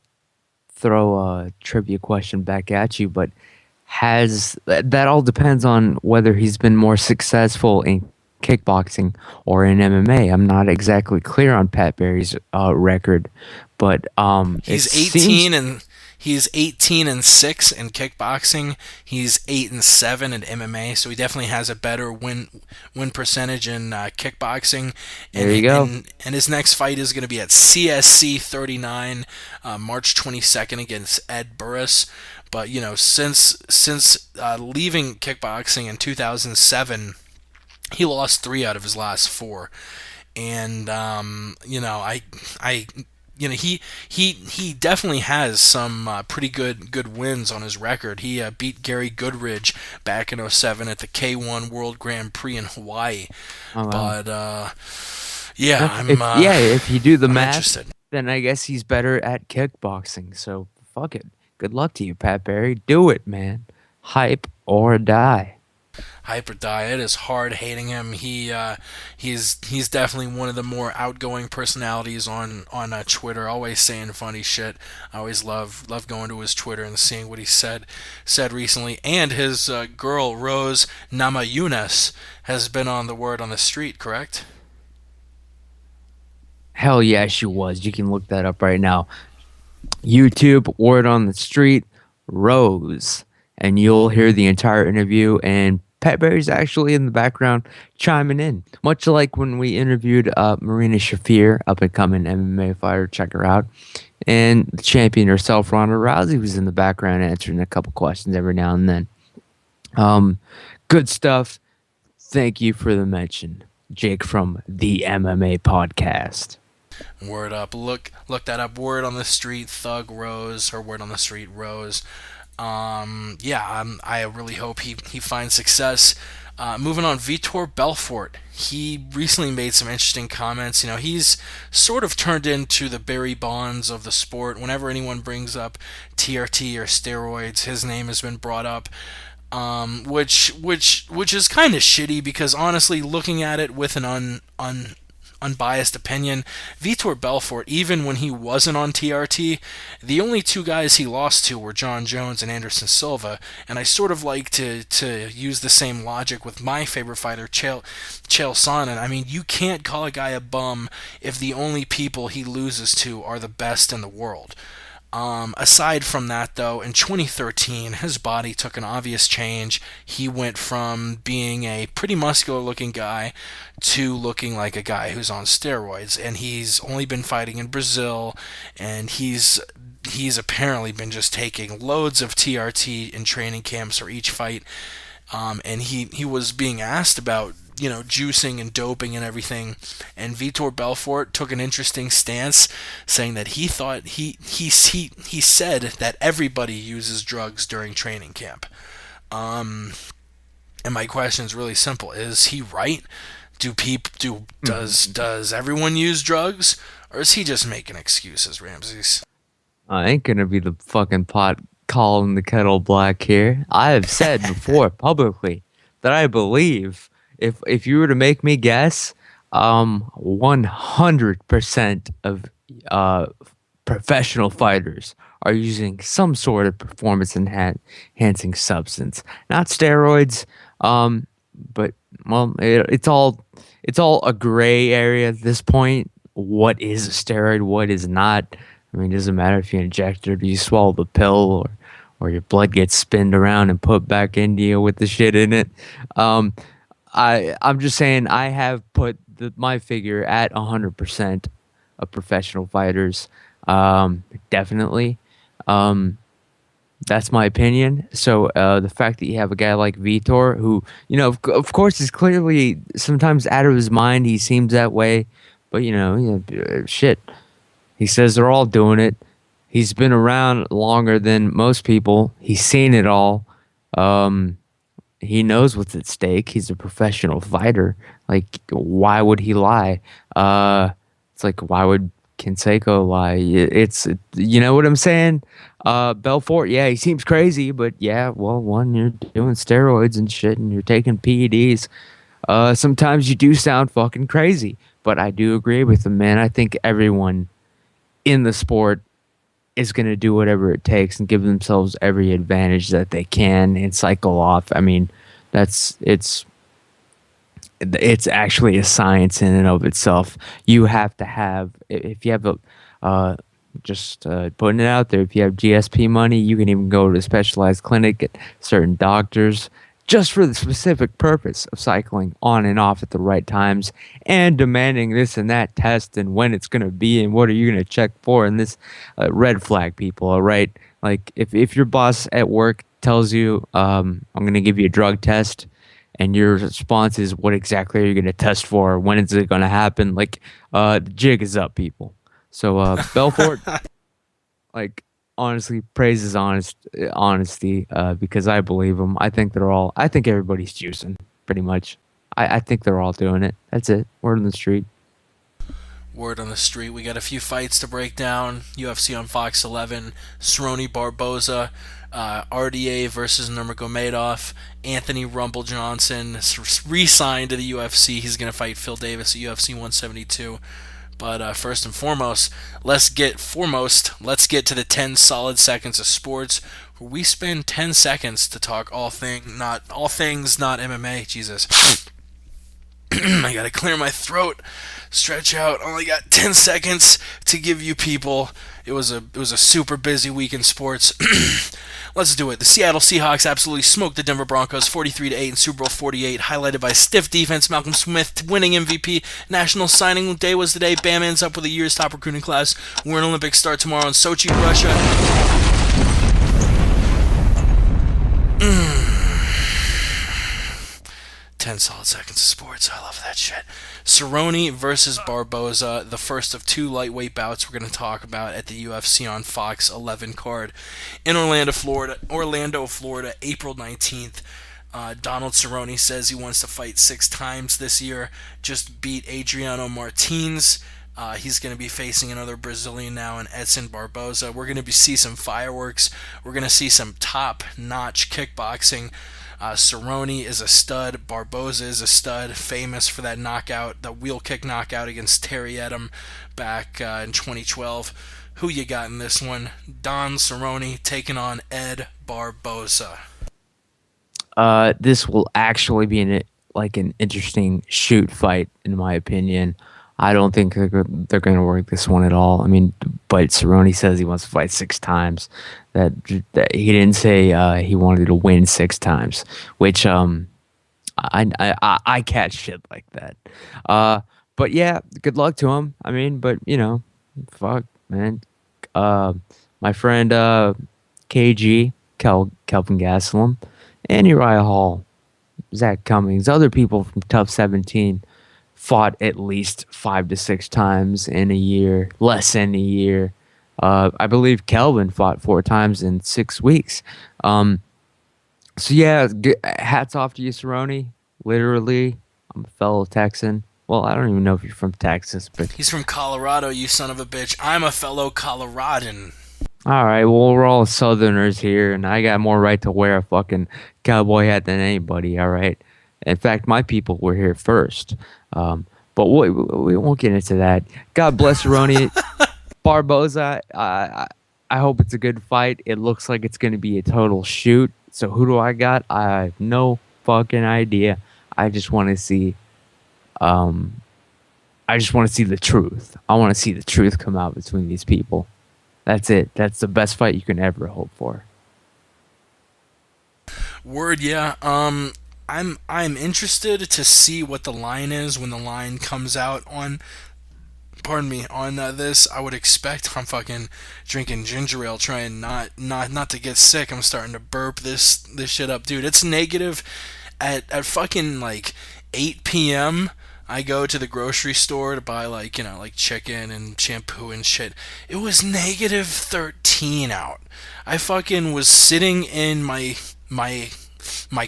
throw a trivia question back at you, but that all depends on whether he's been more successful in kickboxing or in MMA. I'm not exactly clear on Pat Barry's record, but he's 18 and 6 in kickboxing. He's 8-7 in MMA, so he definitely has a better win percentage in kickboxing. And, there you go. And his next fight is going to be at CSC 39, March 22nd against Ed Burris. But you know, since leaving kickboxing in 2007. He lost 3 out of his last 4, and he definitely has some pretty good wins on his record. He beat Gary Goodridge back in 2007 at the K1 World Grand Prix in Hawaii. Oh, wow. But Yeah, if you do the I'm math, interested. then I guess he's better at kickboxing. So fuck it. Good luck to you, Pat Barry. Do it, man. Hype or die. Hyper die. It is hard hating him. He's definitely one of the more outgoing personalities on Twitter. Always saying funny shit. I always love going to his Twitter and seeing what he said recently. And his girl Rose Namajunas has been on the word on the street. Correct? Hell yeah, she was. You can look that up right now. YouTube, word on the street, Rose. And you'll hear the entire interview. And Pat Barry's actually in the background chiming in. Much like when we interviewed Marina Shafir, up-and-coming MMA fighter. Check her out. And the champion herself, Ronda Rousey, was in the background answering a couple questions every now and then. Good stuff. Thank you for the mention, Jake from the MMA Podcast. Word up. Look that up. Word on the street, Thug Rose. Her word on the street, Rose. I really hope he finds success. Moving on, Vitor Belfort. He recently made some interesting comments. You know, he's sort of turned into the Barry Bonds of the sport. Whenever anyone brings up TRT or steroids, his name has been brought up. Which is kind of shitty because honestly, looking at it with an unbiased opinion, Vitor Belfort, even when he wasn't on TRT, the only two guys he lost to were John Jones and Anderson Silva, and I sort of like to use the same logic with my favorite fighter, Chael Sonnen. I mean, you can't call a guy a bum if the only people he loses to are the best in the world. Aside from that, though, in 2013, his body took an obvious change. He went from being a pretty muscular-looking guy to looking like a guy who's on steroids. And he's only been fighting in Brazil, and he's apparently been just taking loads of TRT in training camps for each fight. And he was being asked about, you know, juicing and doping and everything, and Vitor Belfort took an interesting stance, saying that he thought he said that everybody uses drugs during training camp. And my question is really simple: is he right? Does everyone use drugs, or is he just making excuses, Ramses? I ain't gonna be the fucking pot calling the kettle black here. I have said before publicly that I believe if you were to make me guess, 100% of professional fighters are using some sort of performance enhancing substance, not steroids. But well, it's all a gray area at this point. What is a steroid? What is not? I mean, it doesn't matter if you inject it or you swallow the pill or your blood gets spinned around and put back into you with the shit in it. I'm just saying I have put my figure at 100% of professional fighters. Definitely. That's my opinion. So the fact that you have a guy like Vitor, who, you know, of course is clearly sometimes out of his mind. He seems that way. But, shit. He says they're all doing it. He's been around longer than most people. He's seen it all. He knows what's at stake. He's a professional fighter. Like, why would he lie? It's like, why would Canseco lie? You know what I'm saying? Belfort, yeah, he seems crazy, but yeah, well, one, you're doing steroids and shit, and you're taking PEDs. Sometimes you do sound fucking crazy, but I do agree with him, man. I think everyone in the sport is going to do whatever it takes and give themselves every advantage that they can and cycle off. I mean, it's actually a science in and of itself. You have to have, if you have putting it out there, if you have GSP money, you can even go to a specialized clinic, get certain doctors, just for the specific purpose of cycling on and off at the right times and demanding this and that test and when it's going to be and what are you going to check for and this red flag people, all right? Like if your boss at work tells you, I'm going to give you a drug test and your response is what exactly are you going to test for? When is it going to happen? Like the jig is up, people. So Belfort, like, honestly, praise his honesty because I believe him. I think everybody's juicing, pretty much. I think they're all doing it. That's it. Word on the street. Word on the street. We got a few fights to break down. UFC on Fox 11. Cerrone Barboza. RDA versus Nurmagomedov. Anthony Rumble Johnson re-signed to the UFC. He's going to fight Phil Davis at UFC 172. But first and foremost, let's get to the 10 solid seconds of sports, where we spend 10 seconds to talk all things not MMA. Jesus. I gotta clear my throat, stretch out. Only got 10 seconds to give you people. It was a super busy week in sports. Let's do it. The Seattle Seahawks absolutely smoked the Denver Broncos 43-8 in Super Bowl 48, highlighted by stiff defense. Malcolm Smith winning MVP. National Signing Day was today. Bam ends up with the year's top recruiting class. We're an Olympic start tomorrow in Sochi, Russia. 10 solid seconds of sports. I love that shit. Cerrone versus Barboza, the first of 2 lightweight bouts we're going to talk about at the UFC on Fox 11 card in Orlando, Florida, April 19th. Donald Cerrone says he wants to fight 6 times this year, just beat Adriano Martins. He's going to be facing another Brazilian now in Edson Barboza. We're going to see some fireworks. We're going to see some top-notch kickboxing. Cerrone is a stud. Barboza is a stud, famous for that knockout, the wheel kick knockout against Terry Edom back in 2012. Who you got in this one? Don Cerrone taking on Ed Barboza. This will actually be an interesting shoot fight, in my opinion. I don't think they're going to work this one at all. I mean, but Cerrone says he wants to fight 6 times. That he didn't say he wanted to win 6 times, which I catch shit like that. But yeah, good luck to him. I mean, but fuck, man. My friend KG, Kelvin Gastelum, and Uriah Hall, Zach Cummings, other people from Tough 17 fought at least 5 to 6 times in a year, less than a year. I believe Kelvin fought 4 times in 6 weeks. So yeah, hats off to you, Cerrone. Literally, I'm a fellow Texan. Well, I don't even know if you're from Texas, but he's from Colorado, you son of a bitch. I'm a fellow Coloradan. All right, well, we're all Southerners here, and I got more right to wear a fucking cowboy hat than anybody, all right? In fact, my people were here first. But we won't get into that. God bless Cerrone. Barboza, I hope it's a good fight. It looks like it's going to be a total shoot. So who do I got? I have no fucking idea. I just want to see the truth. I want to see the truth come out between these people. That's it. That's the best fight you can ever hope for. Word, yeah. I'm interested to see what the line is when the line comes out on this. I would expect I'm fucking drinking ginger ale, trying not to get sick. I'm starting to burp this shit up, dude. It's negative at fucking like 8 p.m. I go to the grocery store to buy like chicken and shampoo and shit. It was negative 13 out. I fucking was sitting in my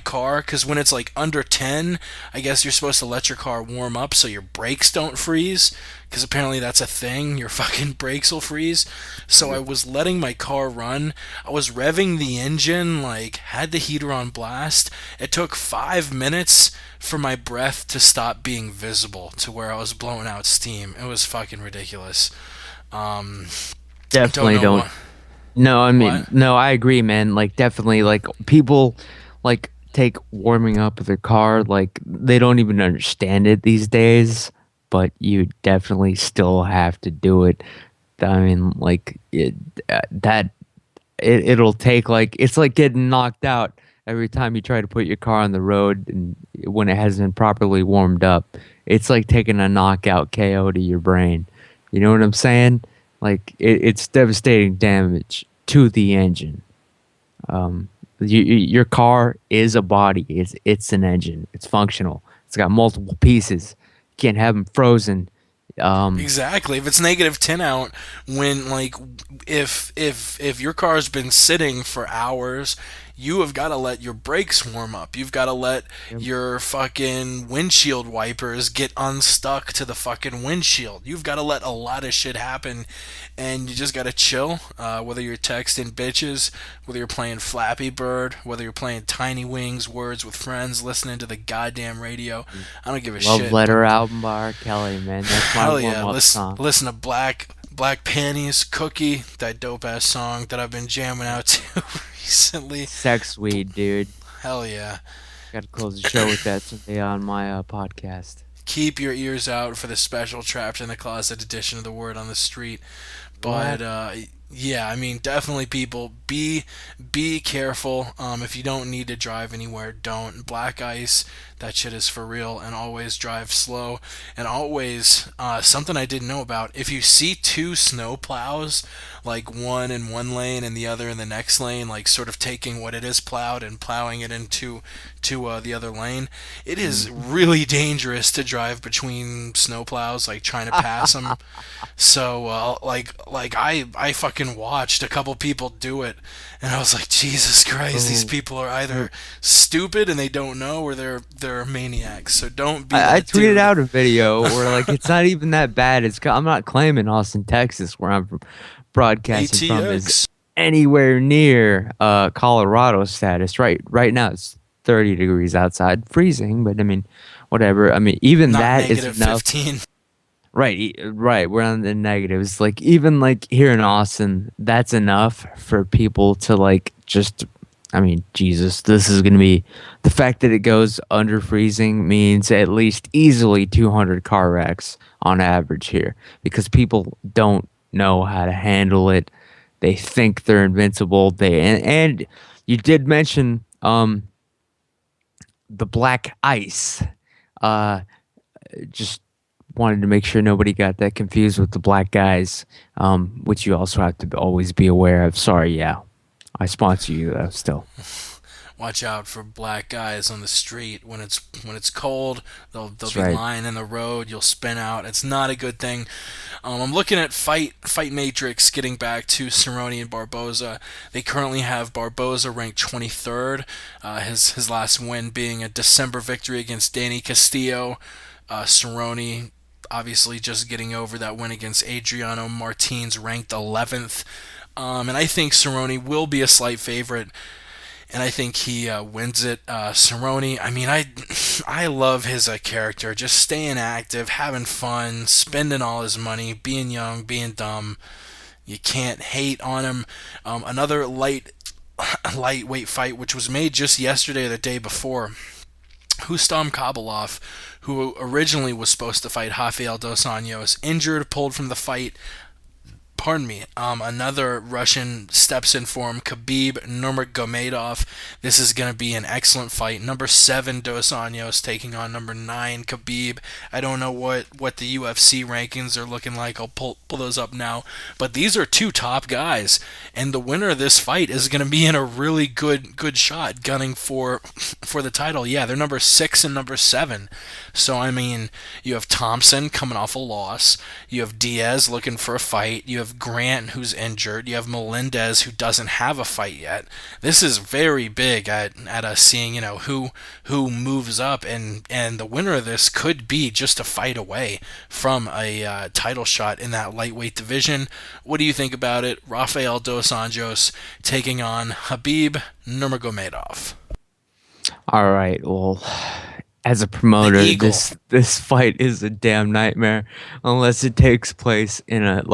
car, because when it's like under 10, I guess you're supposed to let your car warm up so your brakes don't freeze, because apparently that's a thing, your fucking brakes will freeze. So I was letting my car run. I was revving the engine, had the heater on blast. It took 5 minutes for my breath to stop being visible to where I was blowing out steam. It was fucking ridiculous. Definitely don't. No, I mean, what? No, I agree, man. Definitely, people take warming up their car, they don't even understand it these days, but you definitely still have to do it. I mean, it'll take, it's like getting knocked out every time you try to put your car on the road and when it hasn't been properly warmed up. It's like taking a knockout KO to your brain. You know what I'm saying? It's devastating damage to the engine. Your car is a body. It's an engine. It's functional. It's got multiple pieces. You can't have them frozen. Exactly. If it's negative 10 out, when if your car's been sitting for hours, you have got to let your brakes warm up. You've got to let your fucking windshield wipers get unstuck to the fucking windshield. You've got to let a lot of shit happen, and you just got to chill. Whether you're texting bitches, whether you're playing Flappy Bird, whether you're playing Tiny Wings, Words with Friends, listening to the goddamn radio. I don't give a shit. Love Letter album by R. Kelly, man. That's my Hell yeah. warm-up song. Listen to Black Panties, Cookie, that dope-ass song that I've been jamming out to recently. Sex Weed, dude. Hell yeah. Got to close the show with that someday on my podcast. Keep your ears out for the special Trapped in the Closet edition of the Word on the Street. But yeah, I mean, definitely, people, be careful. If you don't need to drive anywhere, don't. Black ice, that shit is for real. And always drive slow. And always, something I didn't know about, if you see two snow plows, like one in one lane and the other in the next lane, like sort of taking what it is plowed and plowing it into the other lane, it is really dangerous to drive between snow plows, like trying to pass them. So like I fucking watched a couple people do it, and I was like, Jesus Christ, these people are either stupid and they don't know, or they're maniacs. So don't be. I that tweeted dude. out a video where like it's not even that bad. I'm not claiming Austin, Texas, where I'm broadcasting from, is anywhere near Colorado status. Right now it's 30 degrees outside, freezing, but I mean, whatever. I mean, even Not that is negative enough. 15. Right. We're on the negatives. Like even like here in Austin, that's enough for people to like just. I mean, Jesus, this is going to be the fact that it goes under freezing means at least easily 200 car wrecks on average here, because people don't know how to handle it. They think they're invincible. And you did mention the black ice. Just wanted to make sure nobody got that confused with the black guys, which you also have to always be aware of. Sorry, yeah. I sponsor you though still. Watch out for black guys on the street when it's cold. They'll be right. lying in the road. You'll spin out. It's not a good thing. I'm looking at Fight Matrix. Getting back to Cerrone and Barboza, they currently have Barboza ranked 23rd. His last win being a December victory against Danny Castillo. Cerrone obviously just getting over that win against Adriano Martins, ranked 11th. And I think Cerrone will be a slight favorite, and I think he wins it. Cerrone, I mean, I love his character, just staying active, having fun, spending all his money, being young, being dumb. You can't hate on him. Another lightweight fight, which was made just yesterday or the day before. Hustam Kabalov, who originally was supposed to fight Rafael dos Anjos, injured, pulled from the fight. Pardon me. Another Russian steps in for him, Khabib Nurmagomedov. This is going to be an excellent fight. Number 7, Dos Anjos taking on number 9, Khabib. I don't know what the UFC rankings are looking like. I'll pull those up now. But these are two top guys, and the winner of this fight is going to be in a really good shot, gunning for the title. Yeah, they're number 6 and number 7. So, I mean, you have Thompson coming off a loss. You have Diaz looking for a fight. You have Grant, who's injured. You have Melendez, who doesn't have a fight yet. This is very big at us seeing, who moves up, and the winner of this could be just a fight away from a title shot in that lightweight division. What do you think about it? Rafael dos Anjos taking on Khabib Nurmagomedov. All right, well, as a promoter, this fight is a damn nightmare unless it takes place in a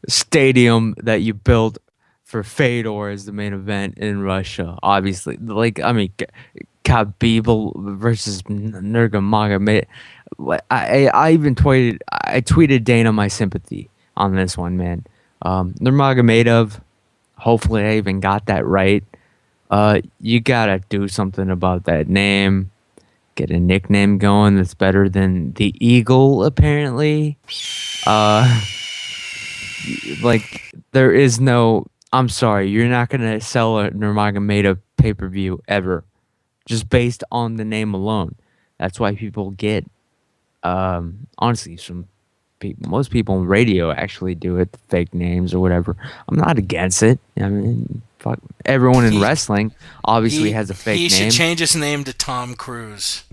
stadium that you built for Fedor as the main event in Russia. Obviously, Khabib versus Nurmagomedov. I even tweeted Dana my sympathy on this one, man. Nurmagomedov. Hopefully, I even got that right. You gotta do something about that name. Get a nickname going that's better than the Eagle, apparently. There is no. I'm sorry, you're not gonna sell a Nurmagomedov pay-per-view ever, just based on the name alone. That's why people get. Honestly, most people on radio actually do it, fake names or whatever. I'm not against it. I mean, fuck, everyone in He- wrestling obviously has a fake He name. should change his name to Tom Cruise.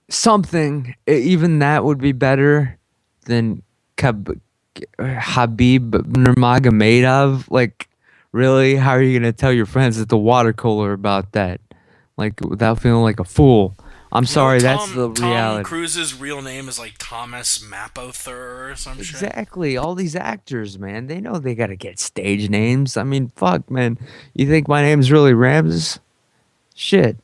Something, even that would be better than Habib Nurmagomedov. Like, really, how are you gonna tell your friends at the water cooler about that? Like, without feeling like a fool. I'm sorry, that's the Tom reality. Cruise's real name is like Thomas Mapother or some shit. Exactly. All these actors, man, they know they gotta get stage names. I mean, fuck, man. You think my name's really Ramses? Shit.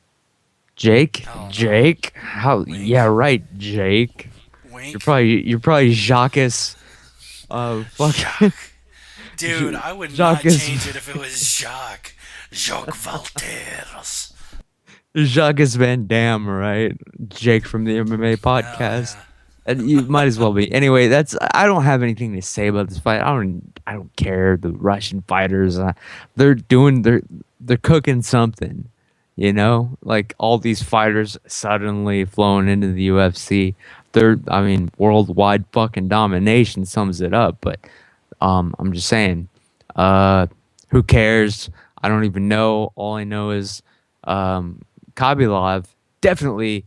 Jake? Oh, no. Jake? How? Yeah, right, Jake. Wink. You're probably Jacques. Fuck. Dude, I would Jacques not is- change it if it was Jacques. Jacques Valteras. Jacques Van Damme, right? Jake from the MMA podcast. And you might as well be. Anyway, I don't have anything to say about this fight. I don't care. The Russian fighters, they're cooking something, you know? Like all these fighters suddenly flown into the UFC. Worldwide fucking domination sums it up, but I'm just saying, who cares? I don't even know. All I know is Khabibov, definitely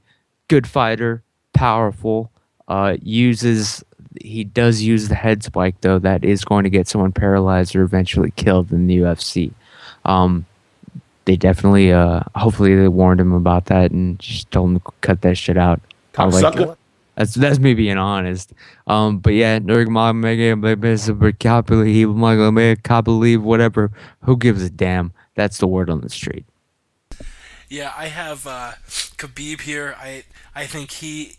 good fighter, powerful. He does use the head spike though. That is going to get someone paralyzed or eventually killed in the UFC. They definitely, hopefully, they warned him about that and just told him to cut that shit out. That's me being honest. But yeah, whatever. Who gives a damn? That's the word on the street. Yeah, I have Khabib here. I think he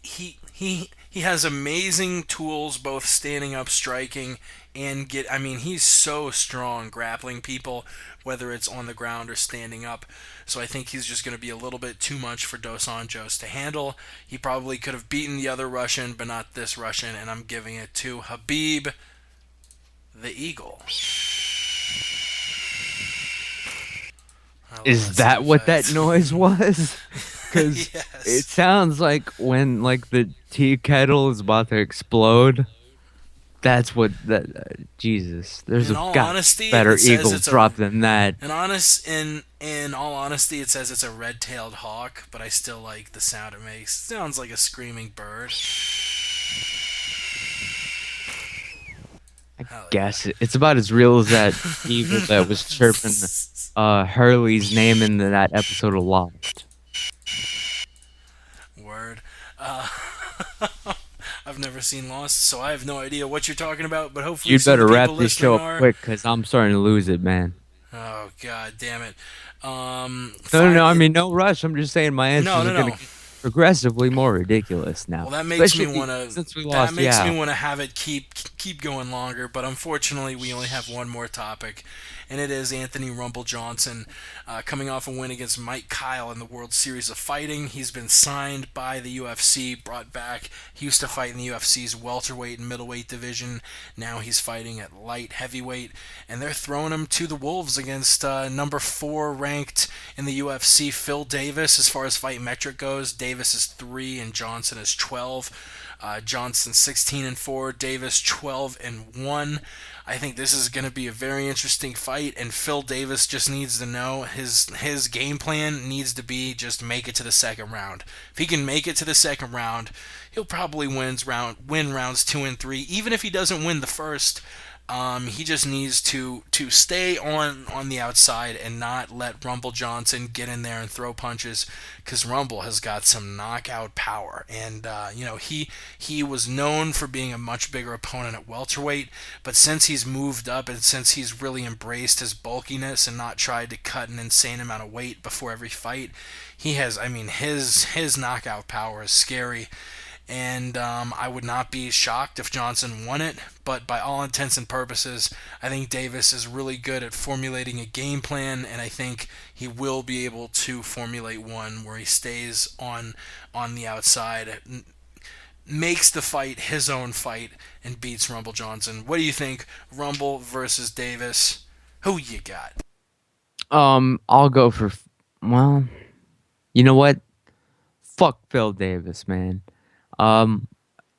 has amazing tools, both standing up, striking, and he's so strong grappling people, whether it's on the ground or standing up. So I think he's just going to be a little bit too much for Dos Anjos to handle. He probably could have beaten the other Russian, but not this Russian, and I'm giving it to Habib the Eagle. Is that what that noise was? Because Yes. it sounds like when the tea kettle is about to explode. That's what Jesus. There's In a all got honesty, better it says eagle it's drop than that. In all honesty, it says it's a red-tailed hawk, but I still like the sound it makes. It sounds like a screaming bird. Guess it's about as real as that eagle that was chirping Hurley's name in that episode of Lost. Word. I've never seen Lost, so I have no idea what you're talking about, but hopefully You'd some better of the wrap people this show listening up are. quick because I'm starting to lose it, man. Oh, god damn it. No, I mean, no rush. I'm just saying my answers are going to get progressively more ridiculous now. Well, that makes me Especially want to. since we That lost makes Yao. me want to have it keep going longer. But unfortunately, we only have one more topic, and it is Anthony Rumble Johnson coming off a win against Mike Kyle in the World Series of Fighting. He's been signed by the UFC, brought back. He used to fight in the UFC's welterweight and middleweight division. Now he's fighting at light heavyweight, and they're throwing him to the wolves against number 4 ranked in the UFC, Phil Davis. As far as fight metric goes, Davis is 3 and Johnson is 12. Johnson 16-4, Davis 12-1. I think this is going to be a very interesting fight, and Phil Davis just needs to know his game plan needs to be just make it to the second round. If he can make it to the second round, he'll probably win rounds 2 and 3. Even if he doesn't win the first, he just needs to stay on the outside and not let Rumble Johnson get in there and throw punches, because Rumble has got some knockout power, and he was known for being a much bigger opponent at welterweight, but since he's moved up and since he's really embraced his bulkiness and not tried to cut an insane amount of weight before every fight, his knockout power is scary. And I would not be shocked if Johnson won it, but by all intents and purposes, I think Davis is really good at formulating a game plan, and I think he will be able to formulate one where he stays on the outside, makes the fight his own fight, and beats Rumble Johnson. What do you think? Rumble versus Davis. Who you got? I'll go for. Well, you know what? Fuck Phil Davis, man.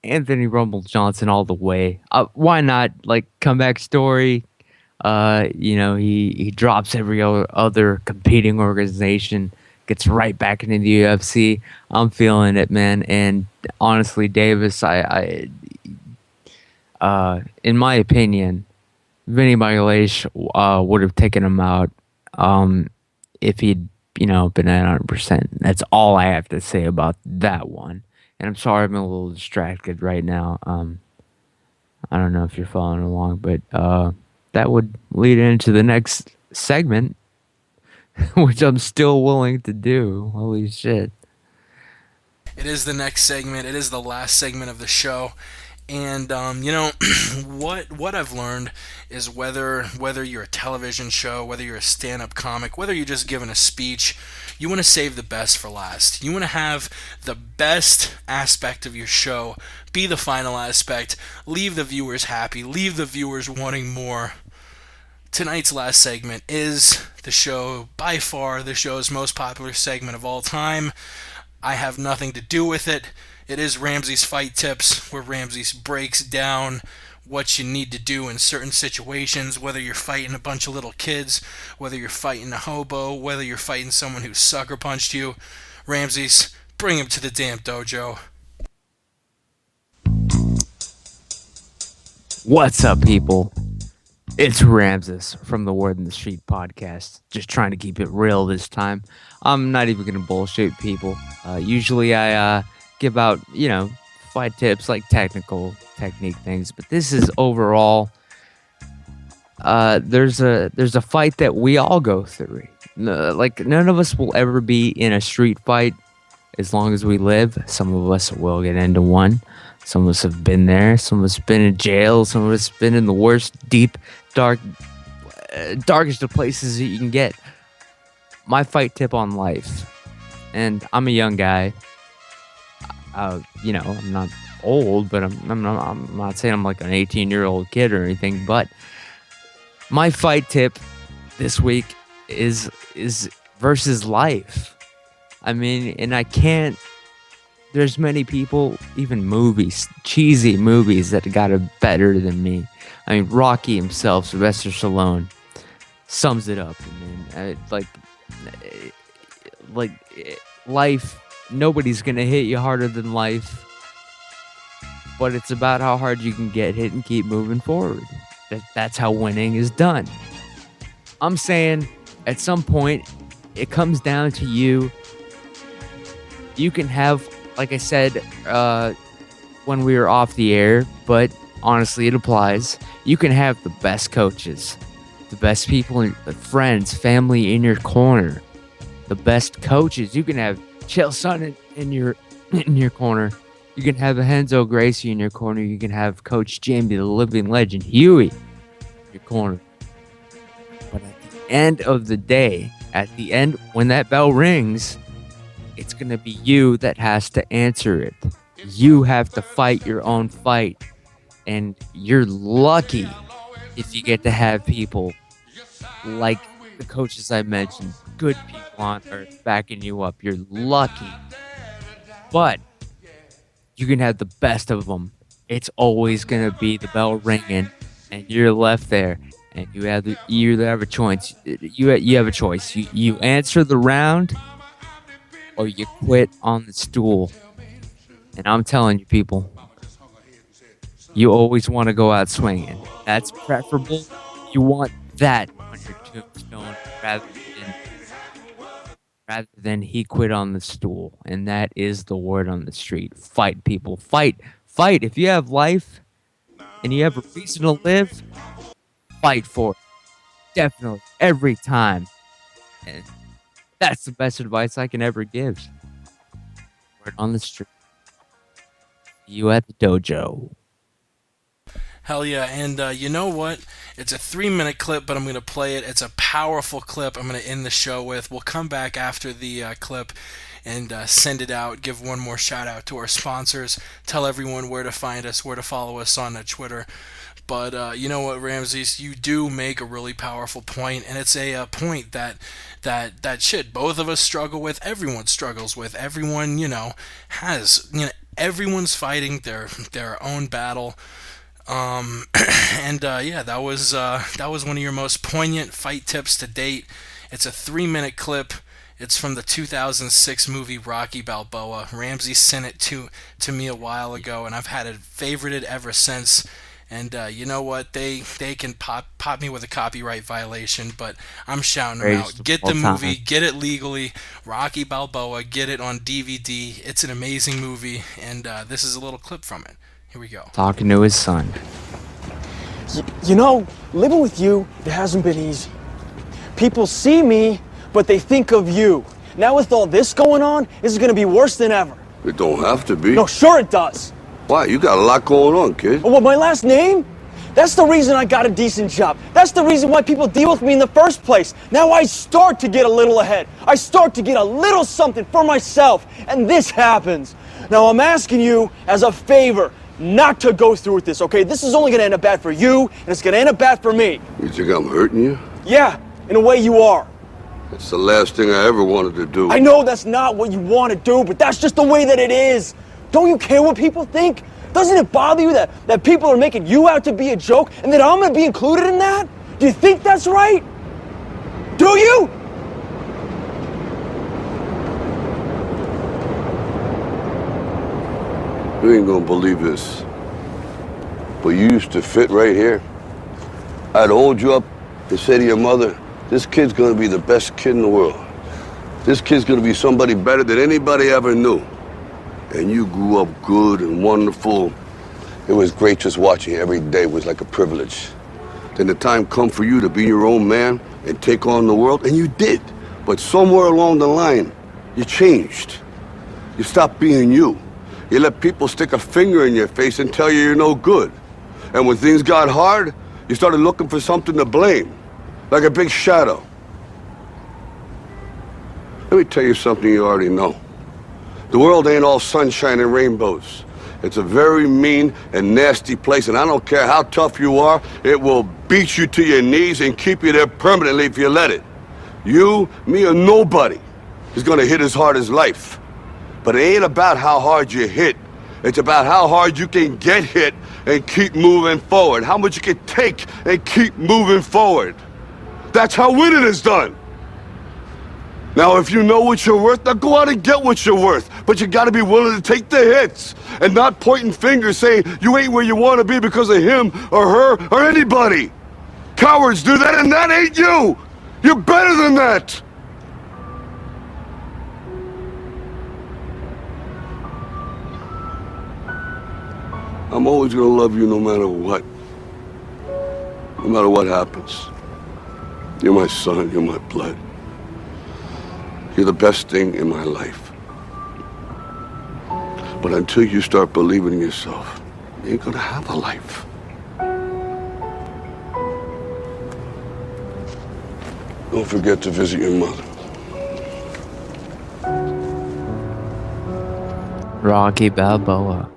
Anthony Rumble Johnson all the way. Why not? Like, comeback story. He drops every other competing organization, gets right back into the UFC. I'm feeling it, man. And honestly, Davis, in my opinion, Vinny Magalhaes would have taken him out if he'd been at 100%. That's all I have to say about that one. And I'm sorry, I'm a little distracted right now. I don't know if you're following along, but that would lead into the next segment, which I'm still willing to do. Holy shit. It is the next segment. It is the last segment of the show. And what I've learned is whether you're a television show, whether you're a stand-up comic, whether you're just giving a speech, you want to save the best for last. You want to have the best aspect of your show be the final aspect. Leave the viewers happy. Leave the viewers wanting more. Tonight's last segment is the show, by far the show's most popular segment of all time. I have nothing to do with it. It is Ramsey's Fight Tips, where Ramsey breaks down what you need to do in certain situations, whether you're fighting a bunch of little kids, whether you're fighting a hobo, whether you're fighting someone who sucker punched you. Ramsey's, bring him to the damn dojo. What's up, people? It's Ramses from the Word in the Street podcast. Just trying to keep it real this time. I'm not even going to bullshit people. Usually I give out, fight tips, like technical technique things. But this is overall, there's a fight that we all go through. Like, none of us will ever be in a street fight as long as we live. Some of us will get into one. Some of us have been there. Some of us have been in jail. Some of us have been in the worst, deep, darkest of places that you can get. My fight tip on life, and I'm a young guy. I'm not old, but I'm not saying I'm like an 18-year-old kid or anything. But my fight tip this week is versus life. I mean, and I can't. There's many people, even movies, cheesy movies, that got it better than me. I mean, Rocky himself, Sylvester Stallone, sums it up. I mean, like life, nobody's gonna hit you harder than life, but it's about how hard you can get hit and keep moving forward. That's how winning is done. I'm saying, at some point, it comes down to you. You can have, like I said when we were off the air, but honestly it applies. You can have the best coaches, the best people, friends, family in your corner, the best coaches. You can have Chael Sonnen in your corner. You can have Renzo Gracie in your corner. You can have Coach Jamie, the living legend, Huey, in your corner. But at the end of the day, when that bell rings, it's going to be you that has to answer it. You have to fight your own fight. And you're lucky if you get to have people like the coaches I mentioned, good people on earth backing you up. You're lucky. But you can have the best of them. It's always going to be the bell ringing and you're left there. And you either have a choice. You have a choice. You answer the round, or you quit on the stool. And I'm telling you, people, you always want to go out swinging. That's preferable. You want that on your tombstone rather than he quit on the stool. And that is the word on the street. Fight, people. Fight. Fight. If you have life and you have a reason to live, fight for it. Definitely. Every time. And that's the best advice I can ever give. Word on the street. You at the dojo. Hell yeah, and you know what? It's a 3-minute clip, but I'm going to play it. It's a powerful clip I'm going to end the show with. We'll come back after the clip and send it out, give one more shout out to our sponsors, tell everyone where to find us, where to follow us on Twitter. But you know what, Ramses, you do make a really powerful point, and it's a point that shit both of us struggle with, everyone struggles with, everyone, has, everyone's fighting their own battle. And yeah, that was one of your most poignant fight tips to date. It's a 3-minute clip. It's from the 2006 movie Rocky Balboa. Ramsey sent it to me a while ago, and I've had it favorited ever since. And you know what? They can pop me with a copyright violation, but I'm shouting them out. Get the movie, get it legally. Rocky Balboa, get it on DVD. It's an amazing movie, and this is a little clip from it. Here we go. Talking to his son. You know, living with you, it hasn't been easy. People see me, but they think of you. Now with all this going on, this is gonna be worse than ever. It don't have to be. No, sure it does. Why? You got a lot going on, kid. What, my last name? That's the reason I got a decent job. That's the reason why people deal with me in the first place. Now I start to get a little ahead. I start to get a little something for myself, and this happens. Now I'm asking you as a favor not to go through with this, okay? This is only gonna end up bad for you, and it's gonna end up bad for me. You think I'm hurting you? Yeah, in a way you are. It's the last thing I ever wanted to do. I know that's not what you want to do, but that's just the way that it is. Don't you care what people think? Doesn't it bother you that people are making you out to be a joke and that I'm gonna be included in that? Do you think that's right? Do you? You ain't gonna believe this, but you used to fit right here. I'd hold you up and say to your mother, this kid's gonna be the best kid in the world. This kid's gonna be somebody better than anybody ever knew. And you grew up good and wonderful. It was great just watching you every day. It was like a privilege. Then the time come for you to be your own man and take on the world, and you did. But somewhere along the line, you changed. You stopped being you. You let people stick a finger in your face and tell you you're no good. And when things got hard, you started looking for something to blame, like a big shadow. Let me tell you something you already know. The world ain't all sunshine and rainbows. It's a very mean and nasty place, and I don't care how tough you are, it will beat you to your knees and keep you there permanently if you let it. You, me, or nobody is gonna hit as hard as life. But it ain't about how hard you hit. It's about how hard you can get hit and keep moving forward. How much you can take and keep moving forward. That's how winning is done. Now, if you know what you're worth, now go out and get what you're worth. But you gotta be willing to take the hits and not pointing fingers saying you ain't where you wanna be because of him or her or anybody. Cowards do that, and that ain't you. You're better than that. I'm always gonna love you no matter what. No matter what happens. You're my son, you're my blood. You're the best thing in my life. But until you start believing in yourself, you ain't gonna have a life. Don't forget to visit your mother. Rocky Balboa.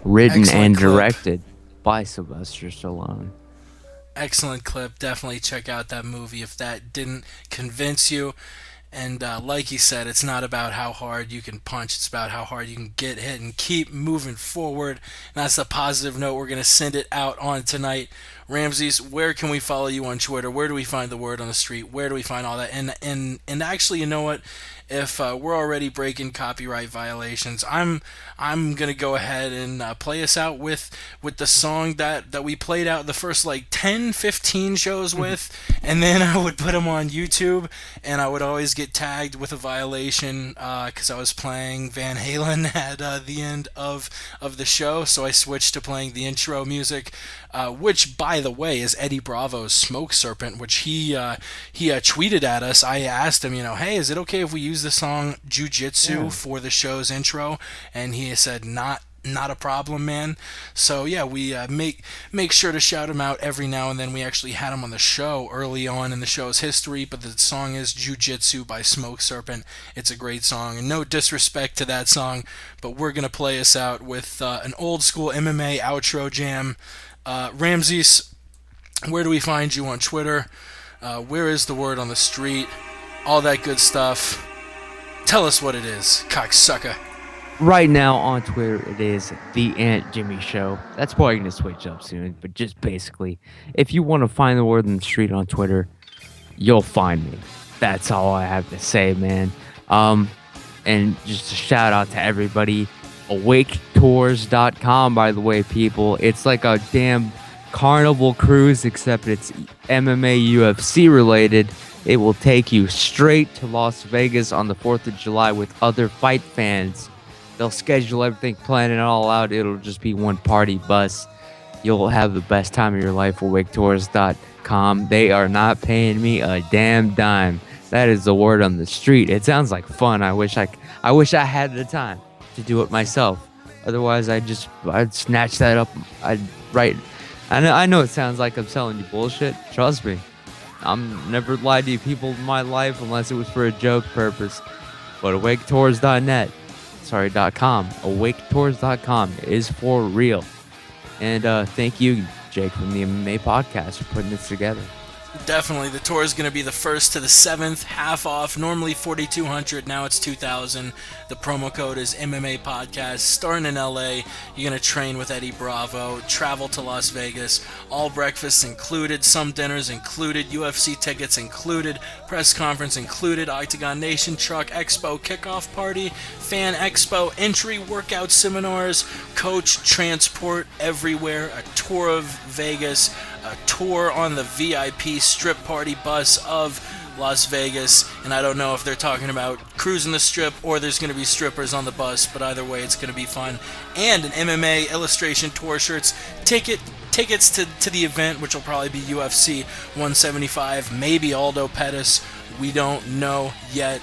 Written Excellent and clip. directed by Sylvester Stallone. Excellent clip. Definitely check out that movie if that didn't convince you. And like he said, it's not about how hard you can punch. It's about how hard you can get hit and keep moving forward. And that's a positive note we're going to send it out on tonight. Ramses, where can we follow you on Twitter? Where do we find the word on the street? Where do we find all that? And actually, you know what? If we're already breaking copyright violations, I'm gonna go ahead and play us out with the song that we played out the first like 10-15 shows with, and then I would put them on YouTube, and I would always get tagged with a violation because I was playing Van Halen at the end of the show, so I switched to playing the intro music, which by the way is Eddie Bravo's Smoke Serpent, which he tweeted at us. I asked him, hey, is it okay if we use the song Jiu-Jitsu for the show's intro? And he said, not a problem, man. So yeah, we make sure to shout him out every now and then. We actually had him on the show early on in the show's history, but the song is Jiu-Jitsu by Smoke Serpent. It's a great song, and no disrespect to that song, but we're gonna play us out with an old school MMA outro jam. Ramses, where do we find you on Twitter? Where is the word on the street? All that good stuff. Tell us what it is, cocksucker. Right now on Twitter, it is the Aunt Jimmy Show. That's probably going to switch up soon, but just basically, if you want to find the word on the street on Twitter, you'll find me. That's all I have to say, man. And just a shout out to everybody. AwakeTours.com, by the way, people. It's like a damn carnival cruise, except it's MMA UFC related. It will take you straight to Las Vegas on the 4th of July with other fight fans. They'll schedule everything, plan it all out. It'll just be one party bus. You'll have the best time of your life. AwakeTours.com. They are not paying me a damn dime. That is the word on the street. It sounds like fun. I wish I had the time to do it myself. Otherwise, I'd snatch that up. I'd write. I know it sounds like I'm selling you bullshit. Trust me. I'm never lied to you people in my life unless it was for a joke purpose. But awaketours.net. .com. awaketours.com is for real. And thank you, Jake, from the MMA Podcast, for putting this together. Definitely. The tour is going to be the 1st to the 7th, half off. Normally $4,200, now it's $2,000. The promo code is MMA Podcast. Starting in LA, you're going to train with Eddie Bravo, travel to Las Vegas, all breakfasts included, some dinners included, UFC tickets included, press conference included, Octagon Nation truck, expo, kickoff party, fan expo, entry, workout seminars, coach, transport everywhere, a tour of Vegas, a tour on the VIP strip party bus of Las Vegas, and I don't know if they're talking about cruising the strip or there's going to be strippers on the bus, but either way it's going to be fun. And an MMA illustration tour shirts, tickets to the event, which will probably be UFC 175, maybe Aldo Pettis, we don't know yet.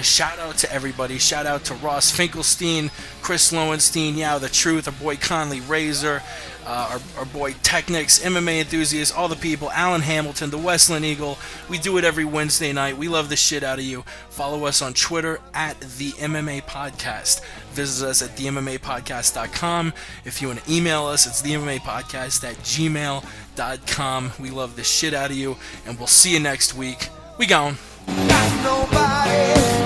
Shout out to everybody. Shout out to Ross Finkelstein, Chris Lowenstein, Yao the Truth, our boy Conley Razor, our boy Technics, MMA Enthusiasts, all the people, Alan Hamilton, the Westland Eagle. We do it every Wednesday night. We love the shit out of you. Follow us on Twitter at the MMA Podcast. Visit us at themmapodcast.com. If you want to email us, it's themmapodcast@gmail.com. We love the shit out of you, and we'll see you next week. We gone. Nobody